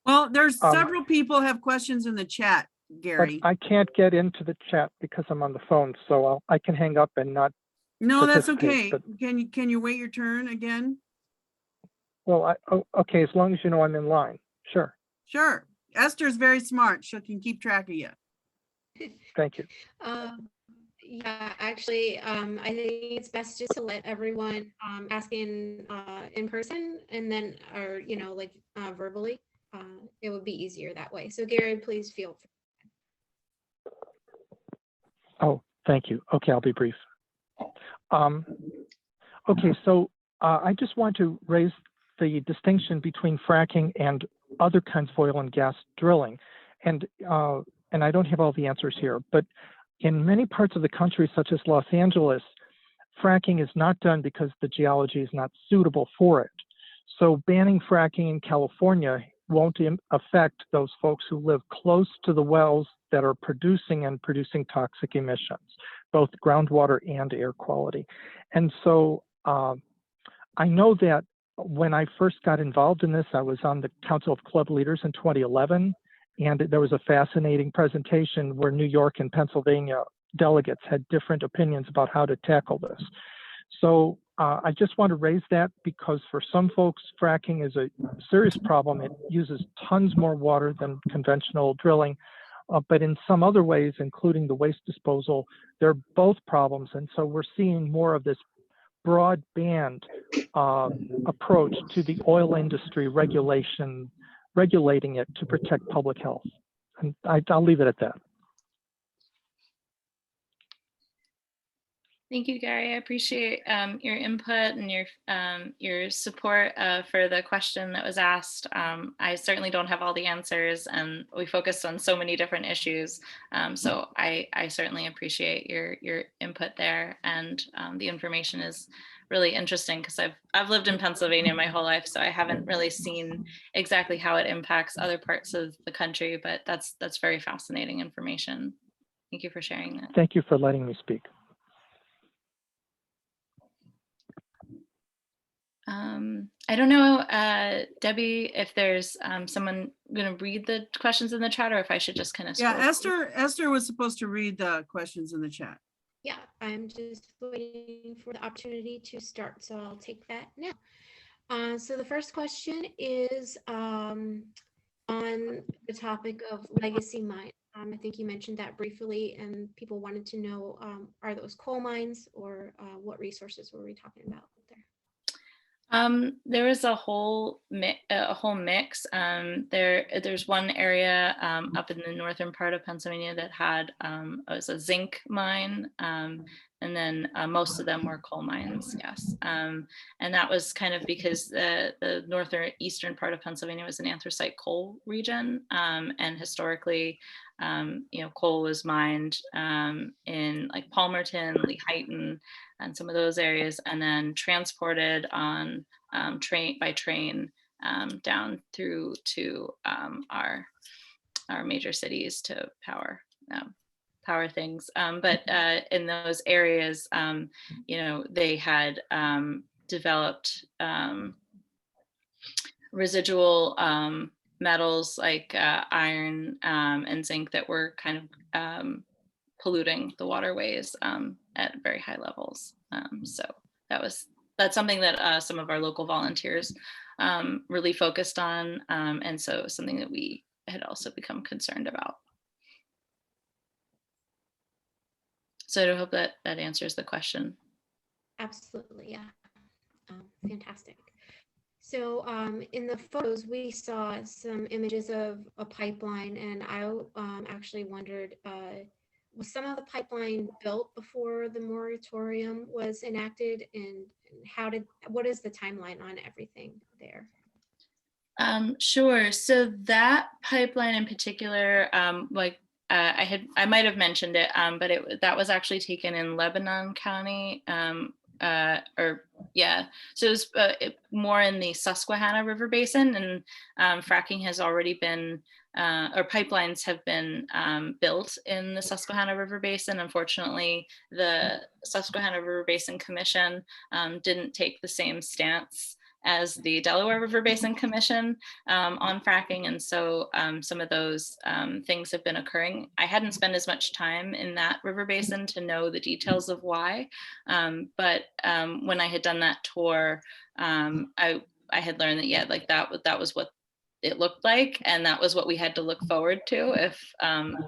Well, there's
Um,
several people have questions in the chat,
But
Gary.
I can't get into the chat because I'm on the phone, so I can hang up and not
No, that's
participate,
okay.
but-
Can you wait your turn again?
Well, okay, as long as you know I'm in line, sure,
Sure. Esther's very smart. She can keep track of you.
thank you.
Yeah, actually, I think it's best just to let everyone ask in person and then, or, you know, like verbally. It would be easier that way. So Gary, please feel free.
Oh, thank you. Okay, I'll be brief. Okay, so I just want to raise the distinction between fracking and other kinds of oil and gas drilling. And I don't have all the answers here, but in many parts of the country, such as Los Angeles, fracking is not done because the geology is not suitable for it. So banning fracking in California won't affect those folks who live close to the wells that are producing toxic emissions, both groundwater and air quality. And so I know that when I first got involved in this, I was on the Council of Club Leaders in 2011, and there was a fascinating presentation where New York and Pennsylvania delegates had different opinions about how to tackle this. So I just want to raise that because for some folks, fracking is a serious problem. It uses tons more water than conventional drilling. But in some other ways, including the waste disposal, they're both problems. And so we're seeing more of this broadband approach to the oil industry regulating it to protect public health. And I'll leave it at that.
Thank you, Gary. I appreciate your input and your support for the question that was asked. I certainly don't have all the answers, and we focused on so many different issues. So I certainly appreciate your input there, and the information is really interesting because I've lived in Pennsylvania my whole life, so I haven't really seen exactly how it impacts other parts of the country. But that's very fascinating information. Thank you for sharing that.
Thank you for letting me speak.
I don't know, Debbie, if there's someone going to read the questions in the chat, or if I should just kind of
Yeah,
scroll.
Esther was supposed to read the questions in the chat.
Yeah, I'm just waiting for the opportunity to start, so I'll take that now. So the first question is on the topic of legacy mine. I think you mentioned that briefly, and people wanted to know, are those coal mines, or what resources were we talking about there?
There was a whole mix. There's one area up in the northern part of Pennsylvania that had it was a zinc mine, and then most of them were coal mines. Yes, and that was kind of because the northern eastern part of Pennsylvania was an anthracite coal region, and historically, coal was mined in like Palmerton, Lehighton, and some of those areas, and then transported on by train down through to our major cities to power things. But in those areas, they had developed residual metals like iron and zinc that were kind of polluting the waterways at very high levels. So that's something that some of our local volunteers really focused on, and so something that we had also become concerned about. So I hope that answers the question.
Absolutely, yeah. Fantastic. So in the photos, we saw some images of a pipeline, and I actually wondered, was some of the pipeline built before the moratorium was enacted, and what is the timeline on everything there?
Sure. So that pipeline in particular, I might have mentioned it, but that was actually taken in Lebanon County, So it was more in the Susquehanna River Basin, and fracking has already been, or pipelines have been built in the Susquehanna River Basin. Unfortunately, the Susquehanna River Basin Commission didn't take the same stance as the Delaware River Basin Commission on fracking. And so some of those things have been occurring. I hadn't spent as much time in that river basin to know the details of why. But when I had done that tour, I had learned that, yeah, like that was what it looked like, and that was what we had to look forward to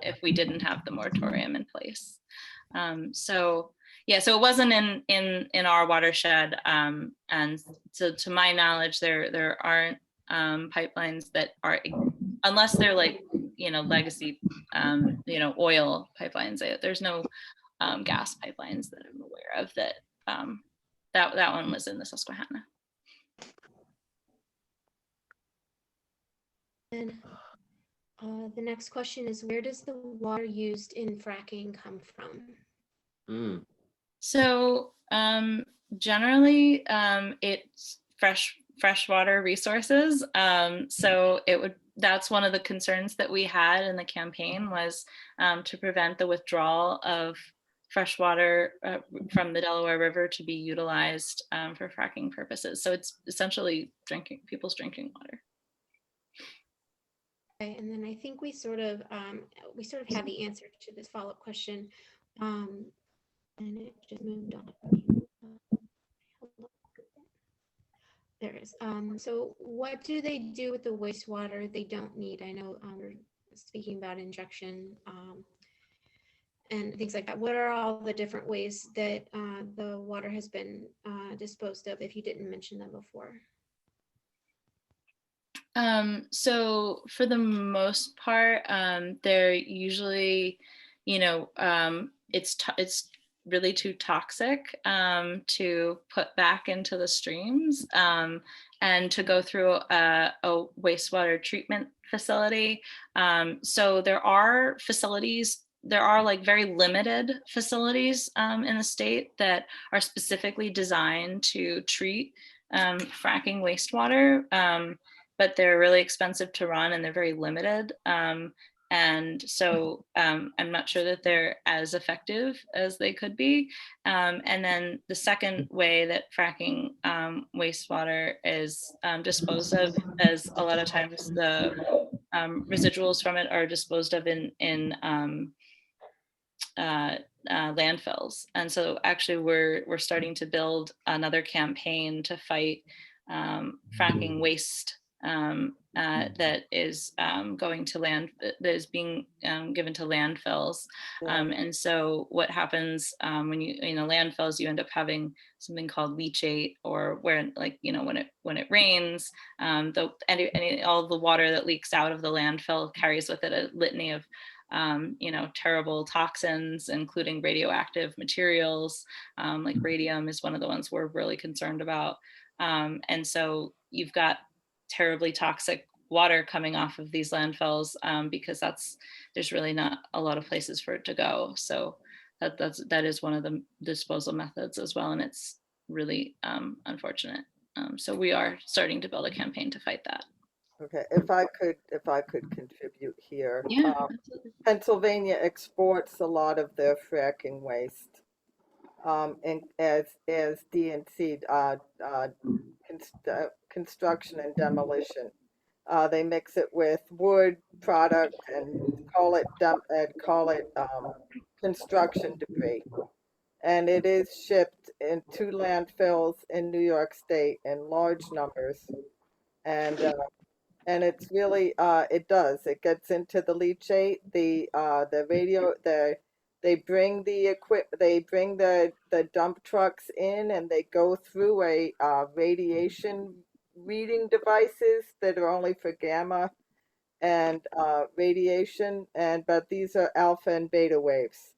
if we didn't have the moratorium in place. So yeah, so it wasn't in our watershed, and so to my knowledge, there aren't pipelines that are, unless they're like, you know, legacy, you know, oil pipelines. There's no gas pipelines that I'm aware of that. That one was in the Susquehanna.
And the next question is, where does the water used in fracking come from?
So generally it's freshwater resources. So that's one of the concerns that we had in the campaign, was to prevent the withdrawal of freshwater from the Delaware River to be utilized for fracking purposes. So it's essentially people's drinking water.
Okay, and then I think we sort of had the answer to this follow-up question, and it just moved on. There it is. So what do they do with the wastewater they don't need? I know we're speaking about injection and things like that. What are all the different ways that the water has been disposed of, if you didn't mention them before?
So for the most part, they're usually, you know, it's really too toxic to put back into the streams, and to go through a wastewater treatment facility. So there are facilities, there are like very limited facilities in the state that are specifically designed to treat fracking wastewater. But they're really expensive to run, and they're very limited. And so I'm not sure that they're as effective as they could be. And then the second way that fracking wastewater is disposed of, as a lot of times the residuals from it are disposed of in landfills. And so actually we're starting to build another campaign to fight fracking waste that is going to that is being given to landfills. And so what happens when you know, landfills, you end up having something called leachate, or where, like, you know, when it rains, all the water that leaks out of the landfill carries with it a litany of you know, terrible toxins, including radioactive materials. Like radium is one of the ones we're really concerned about. And so you've got terribly toxic water coming off of these landfills, because there's really not a lot of places for it to go. So that is one of the disposal methods as well, and it's really unfortunate. So we are starting to build a campaign to fight that.
Okay, if I could contribute here.
Yeah,
Pennsylvania exports a lot of their fracking waste, and as DNC, construction and demolition. They mix it with wood product and call it construction debris, and it is shipped into landfills in New York State in large numbers, and it's really it gets into the leachate, they bring the dump trucks in, and they go through a radiation reading devices that are only for gamma and radiation, but these are alpha and beta waves.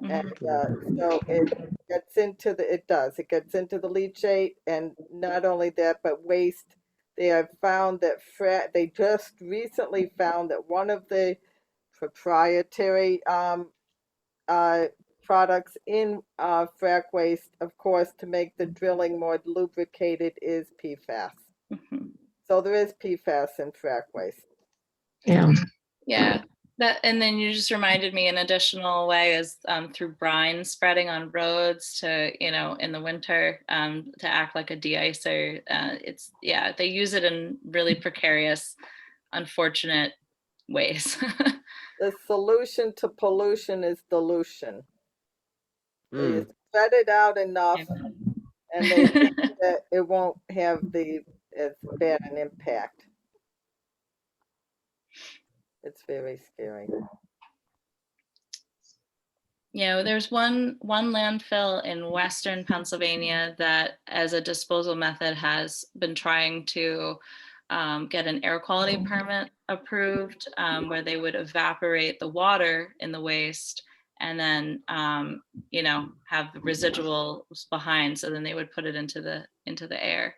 And so it gets into the leachate, and not only that, but waste. They have found that they just recently found that one of the proprietary products in frac waste, of course, to make the drilling more lubricated, is PFAS. So there is PFAS in frac waste.
Yeah. That, and then you just reminded me an additional way is through brine spreading on roads to, you know, in the winter to act like a de-icer. It's, yeah, they use it in really precarious, unfortunate ways.
The solution to pollution is dilution. So you
Mm.
spread it out enough and they think that it won't have as bad an impact. It's very scary.
You know, there's one landfill in Western Pennsylvania that, as a disposal method, has been trying to get an air quality permit approved, where they would evaporate the water in the waste and then, you know, have the residuals behind. So then they would put it into the air.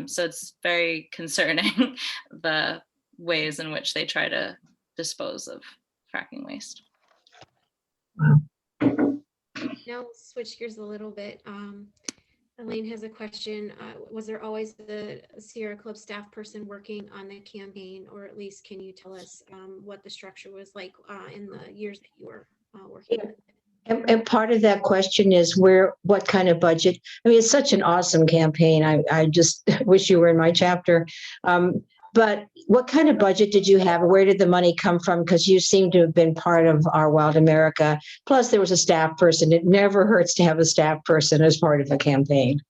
So it's very concerning the ways in which they try to dispose of fracking waste.
Now we'll switch gears a little bit. Elaine has a question. Was there always the Sierra Club staff person working on the campaign, or at least can you tell us what the structure was like in the years that you were working with it?
And part of that question is what kind of budget? I mean, it's such an awesome campaign. I just wish you were in my chapter. But what kind of budget did you have? Where did the money come from? Because you seem to have been part of Our Wild America. Plus, there was a staff person. It never hurts to have a staff person as part of a campaign.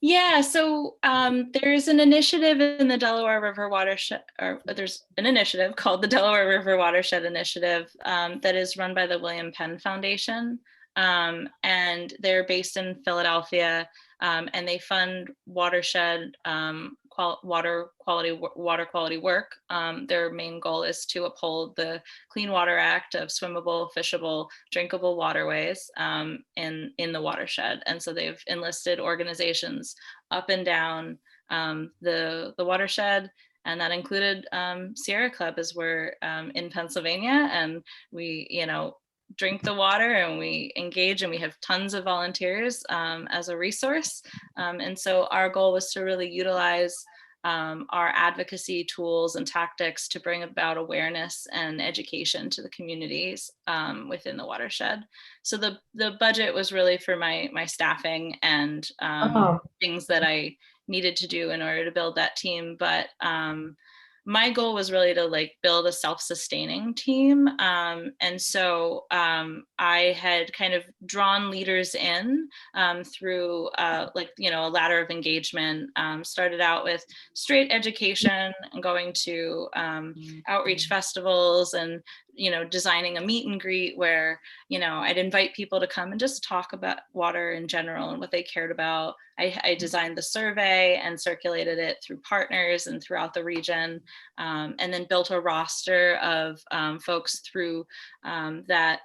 Yeah, so there's an initiative in the Delaware River Watershed, or there's an initiative called the Delaware River Watershed Initiative that is run by the William Penn Foundation. And they're based in Philadelphia, and they fund watershed water quality work. Their main goal is to uphold the Clean Water Act of swimmable, fishable, drinkable waterways in the watershed. And so they've enlisted organizations up and down the watershed. And that included Sierra Club, as we're in Pennsylvania, and we, you know, drink the water and we engage, and we have tons of volunteers as a resource. And so our goal was to really utilize our advocacy tools and tactics to bring about awareness and education to the communities within the watershed. So the budget was really for my staffing and things that I needed to do in order to build that team. But my goal was really to like build a self-sustaining team. And so I had kind of drawn leaders in through like, you know, a ladder of engagement. Started out with straight education and going to outreach festivals and, you know, designing a meet and greet where, you know, I'd invite people to come and just talk about water in general and what they cared about. I designed the survey and circulated it through partners and throughout the region, and then built a roster of folks through that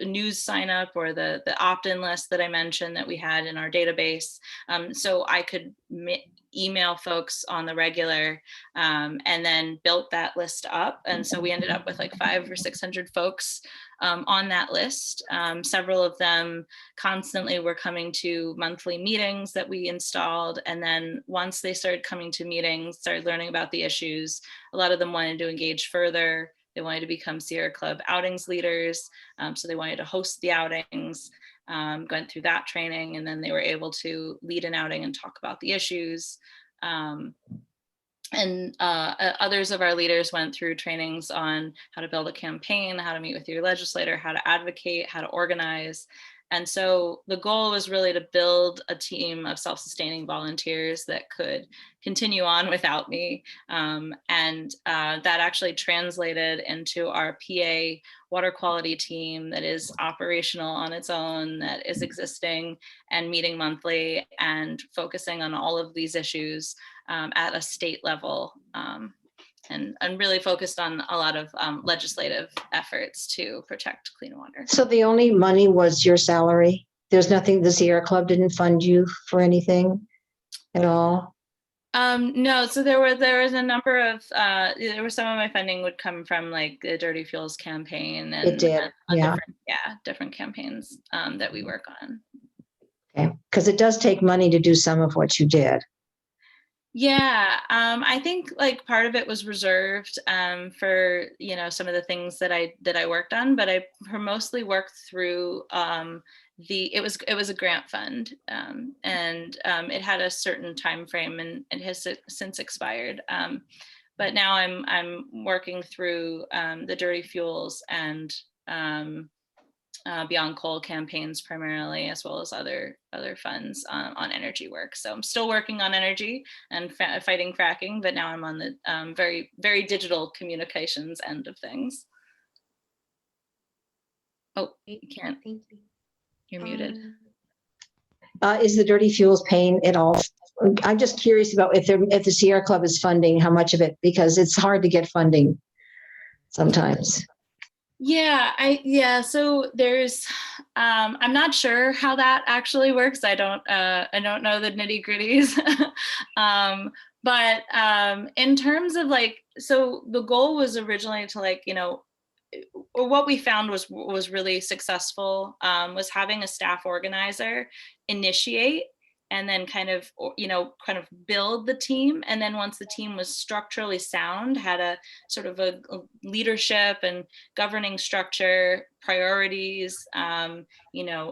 news sign up or the opt-in list that I mentioned that we had in our database. So I could email folks on the regular, and then built that list up. And so we ended up with like 500 or 600 folks on that list. Several of them constantly were coming to monthly meetings that we installed. And then once they started coming to meetings, started learning about the issues, a lot of them wanted to engage further. They wanted to become Sierra Club outings leaders. So they wanted to host the outings, went through that training, and then they were able to lead an outing and talk about the issues. And others of our leaders went through trainings on how to build a campaign, how to meet with your legislator, how to advocate, how to organize. And so the goal was really to build a team of self-sustaining volunteers that could continue on without me. And that actually translated into our PA water quality team that is operational on its own, that is existing and meeting monthly and focusing on all of these issues at a state level. And really focused on a lot of legislative efforts to protect clean water.
So the only money was your salary? There's nothing, the Sierra Club didn't fund you for anything at all?
No, so there was a number of, there was some of my funding would come from like the Dirty Fuels campaign and,
It did, yeah.
Different campaigns that we work on.
Okay, because it does take money to do some of what you did.
Yeah, I think like part of it was reserved for some of the things that I worked on, but I mostly worked through it was a grant fund, and it had a certain time frame, and it has since expired. But now I'm working through the dirty fuels and Beyond Coal campaigns primarily, as well as other funds on energy work. So I'm still working on energy and fighting fracking, but now I'm on the very, very digital communications end of things. Oh, you can't.
Thank you.
You're muted.
Is the dirty fuels paying at all? I'm just curious about if the Sierra Club is funding, how much of it, because it's hard to get funding sometimes.
Yeah, so there's I'm not sure how that actually works. I don't know the nitty-gritties. But in terms of like, so the goal was originally to like, or what we found was really successful, was having a staff organizer initiate and then kind of build the team, and then once the team was structurally sound, had a sort of a leadership and governing structure, priorities,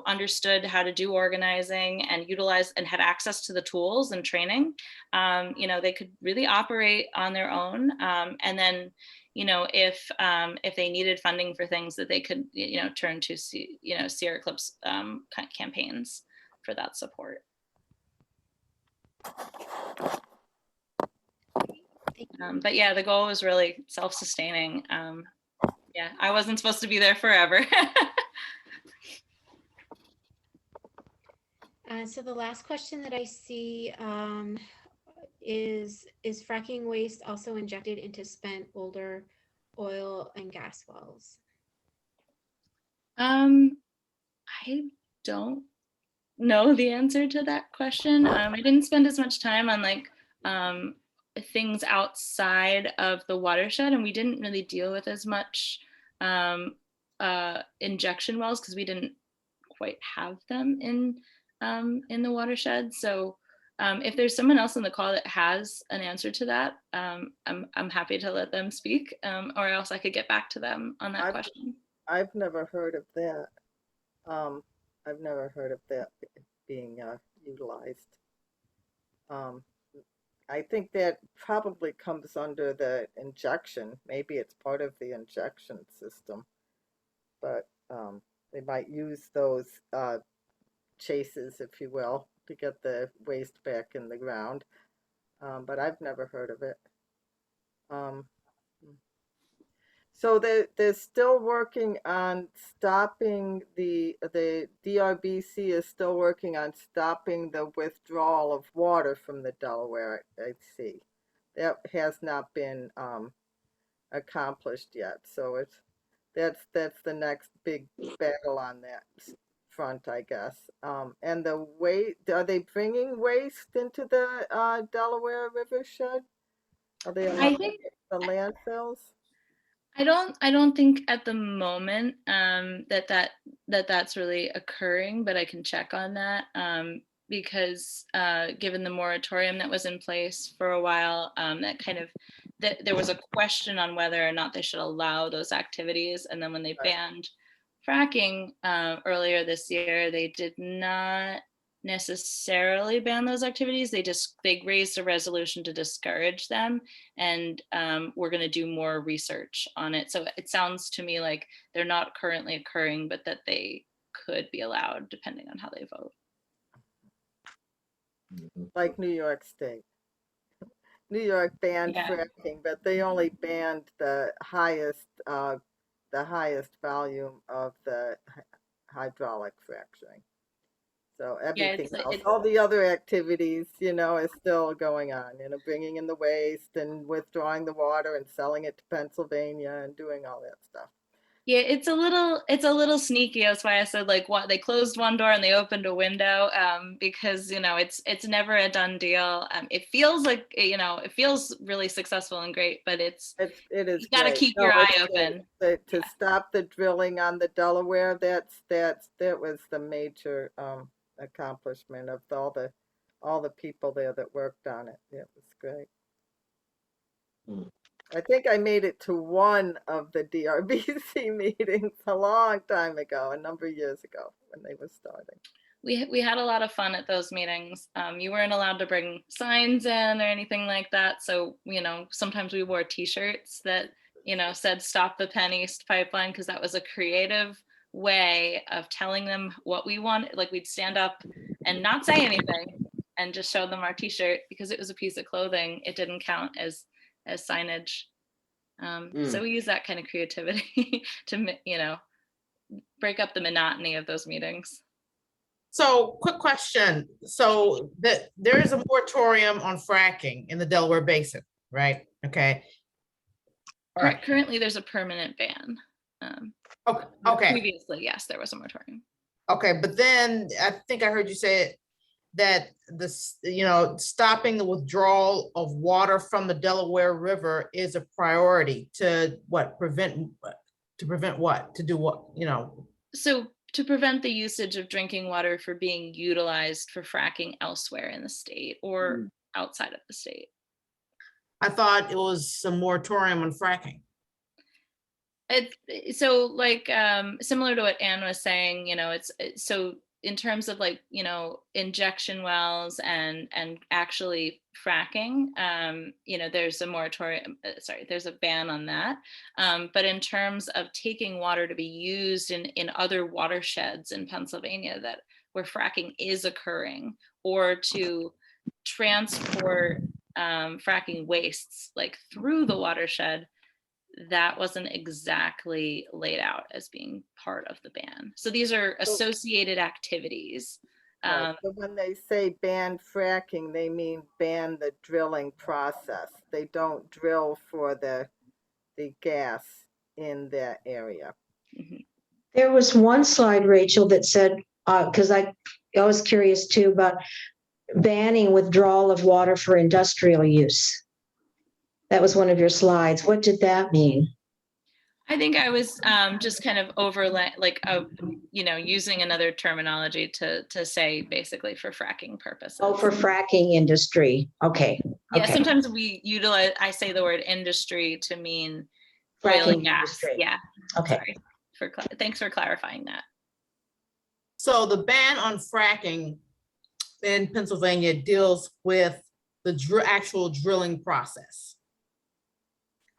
understood how to do organizing and utilize and had access to the tools and training, they could really operate on their own, and then if they needed funding for things, that they could turn to Sierra Club's campaigns for that support. But yeah, the goal was really self-sustaining. Yeah, I wasn't supposed to be there forever.
So the last question that I see is fracking waste also injected into spent older oil and gas wells?
I don't know the answer to that question. I didn't spend as much time on like things outside of the watershed, and we didn't really deal with as much injection wells because we didn't quite have them in the watershed. So if there's someone else on the call that has an answer to that, I'm happy to let them speak, or else I could get back to them on that question.
I've never heard of that. I've never heard of that being utilized. I think that probably comes under the injection. Maybe it's part of the injection system, but they might use those chases, if you will, to get the waste back in the ground. But I've never heard of it. So they're still working on stopping the DRBC is still working on stopping the withdrawal of water from the Delaware. I see. That has not been accomplished yet. So that's the next big battle on that front, I guess. And the are they bringing waste into the Delaware River shed? Are they allowed the landfills?
I don't think at the moment that's really occurring, but I can check on that, because given the moratorium that was in place for a while, that there was a question on whether or not they should allow those activities, and then when they banned fracking earlier this year, they did not necessarily ban those activities. They raised a resolution to discourage them, and we're going to do more research on it. So it sounds to me like they're not currently occurring, but that they could be allowed depending on how they vote.
Like New York State. New York banned fracking, but they only banned the highest volume of the hydraulic fracturing. So everything else, all the other activities, is still going on, bringing in the waste and withdrawing the water and selling it to Pennsylvania and doing all that stuff.
Yeah, it's a little sneaky. That's why I said like what they closed one door and they opened a window, because it's never a done deal. It feels like it feels really successful and great, but it is. You got to keep your eye open.
To stop the drilling on the Delaware, that was the major accomplishment of all the all the people there that worked on it. It was great.
Mm.
I think I made it to one of the DRBC meetings a long time ago, a number of years ago when they were starting.
We had a lot of fun at those meetings. You weren't allowed to bring signs in or anything like that. So, sometimes we wore t-shirts that, said "Stop the Penn East Pipeline," because that was a creative way of telling them what we wanted. Like, we'd stand up and not say anything and just show them our t-shirt because it was a piece of clothing. It didn't count as signage. So we use that kind of creativity to, break up the monotony of those meetings.
So, quick question. So there is a moratorium on fracking in the Delaware Basin, right? Okay. All right.
Currently, there's a permanent ban.
Okay.
Previously, yes, there was a moratorium.
Okay, but then I think I heard you say that stopping the withdrawal of water from the Delaware River is a priority to prevent what? To do what,
So to prevent the usage of drinking water for being utilized for fracking elsewhere in the state or outside of the state.
I thought it was a moratorium on fracking.
So similar to what Anne was saying, it's so in terms of injection wells and actually fracking, there's a moratorium, there's a ban on that. But in terms of taking water to be used in other watersheds in Pennsylvania where fracking is occurring, or to transport fracking wastes through the watershed, that wasn't exactly laid out as being part of the ban. So these are associated activities.
Right. So when they say ban fracking, they mean ban the drilling process. They don't drill for the gas in that area.
Mm-hmm.
There was one slide, Rachel, that said, because I was curious too, about banning withdrawal of water for industrial use. That was one of your slides. What did that mean?
I think I was just kind of overlay, using another terminology to say basically for fracking purposes.
Oh, for fracking industry. Okay.
Yeah,
okay.
Sometimes I say the word industry to mean
fracking
oil and gas.
industry.
Yeah.
Okay.
Sorry. Thanks for clarifying that.
So the ban on fracking in Pennsylvania deals with the actual drilling process.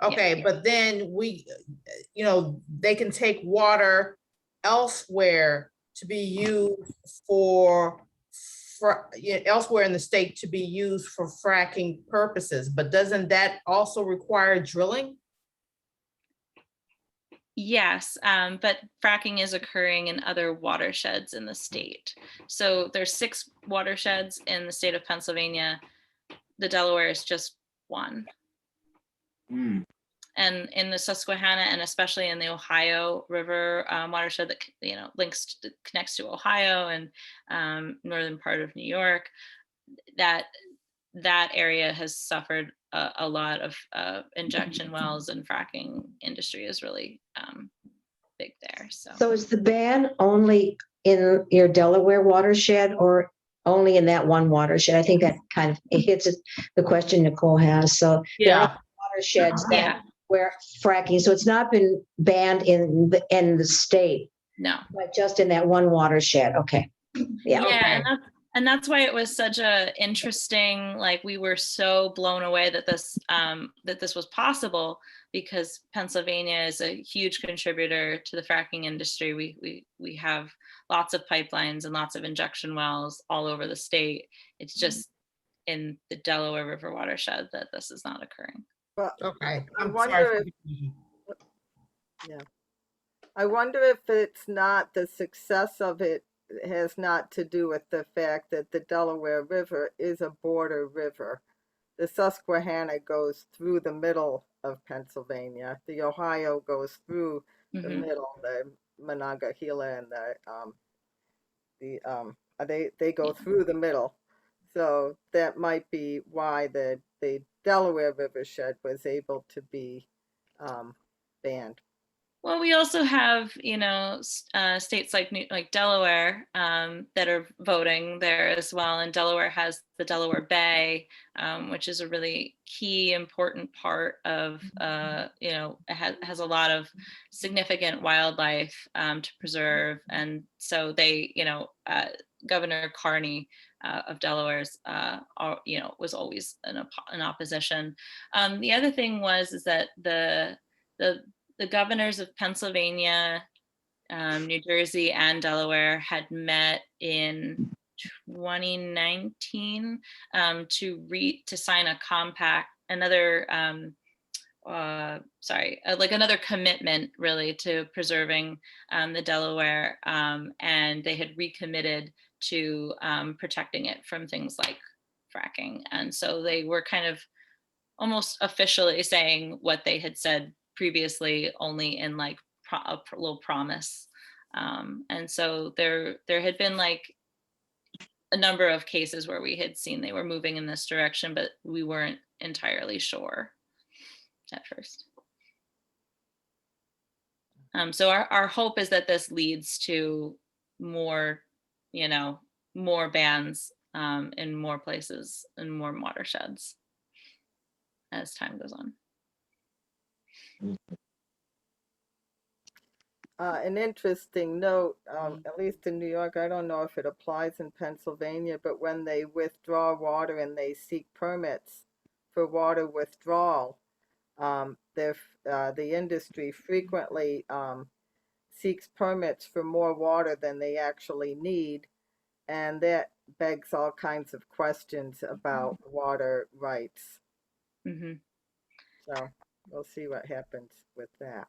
Okay, yeah. But then they can take water elsewhere to be used elsewhere in the state to be used for fracking purposes. But doesn't that also require drilling?
Yes, but fracking is occurring in other watersheds in the state. So there's 6 watersheds in the state of Pennsylvania. The Delaware is just one. And in the Susquehanna, and especially in the Ohio River watershed that connects to Ohio and northern part of New York, that area has suffered a lot of injection wells, and fracking industry is really big there. So
is the ban only in your Delaware watershed or only in that one watershed? I think that kind of hits the question Nicole has. So
yeah,
watersheds where fracking. So it's not been banned in the state.
No,
but just in that one watershed. Okay.
Yeah. Okay. And that's why it was such a interesting, we were so blown away that this was possible, because Pennsylvania is a huge contributor to the fracking industry. We have lots of pipelines and lots of injection wells all over the state. It's just in the Delaware River watershed that this is not occurring.
Well,
okay.
I wonder if it's not the success of it has not to do with the fact that the Delaware River is a border river. The Susquehanna goes through the middle of Pennsylvania. The Ohio goes through the middle. The Monongahela and they go through the middle. So that might be why the Delaware River shed was able to be banned.
Well, we also have, states like Delaware that are voting there as well. And Delaware has the Delaware Bay, which is a really key, important part of, it has a lot of significant wildlife to preserve. And so they, Governor Carney of Delaware's, was always in opposition. The other thing is that the governors of Pennsylvania, New Jersey, and Delaware had met in 2019 to sign a compact, another commitment really to preserving the Delaware, and they had recommitted to protecting it from things like fracking. And so they were kind of almost officially saying what they had said previously, only in like a little promise. And so there had been like a number of cases where we had seen they were moving in this direction, but we weren't entirely sure at first. So our hope is that this leads to more, more bans in more places and more watersheds as time goes on.
An interesting note, at least in New York, I don't know if it applies in Pennsylvania, but when they withdraw water and they seek permits for water withdrawal, the industry frequently seeks permits for more water than they actually need, and that begs all kinds of questions about water rights.
Mm-hmm.
So we'll see what happens with that.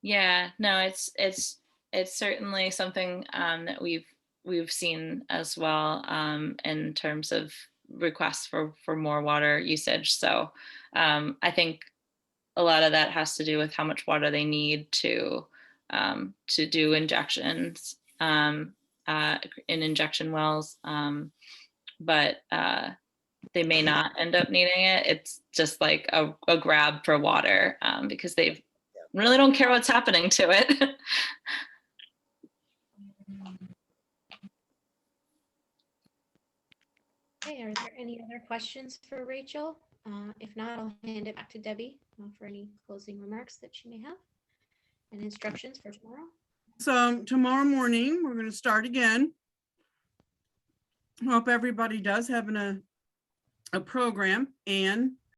Yeah, no, it's certainly something that we've seen as well in terms of requests for more water usage. So I think a lot of that has to do with how much water they need to do injections in injection wells, but they may not end up needing it. It's just like a grab for water because they really don't care what's happening to it.
Okay, are there any other questions for Rachel? If not, I'll hand it back to Debbie for any closing remarks that she may have and instructions for tomorrow.
So tomorrow morning, we're going to start again. Hope everybody does have a program, and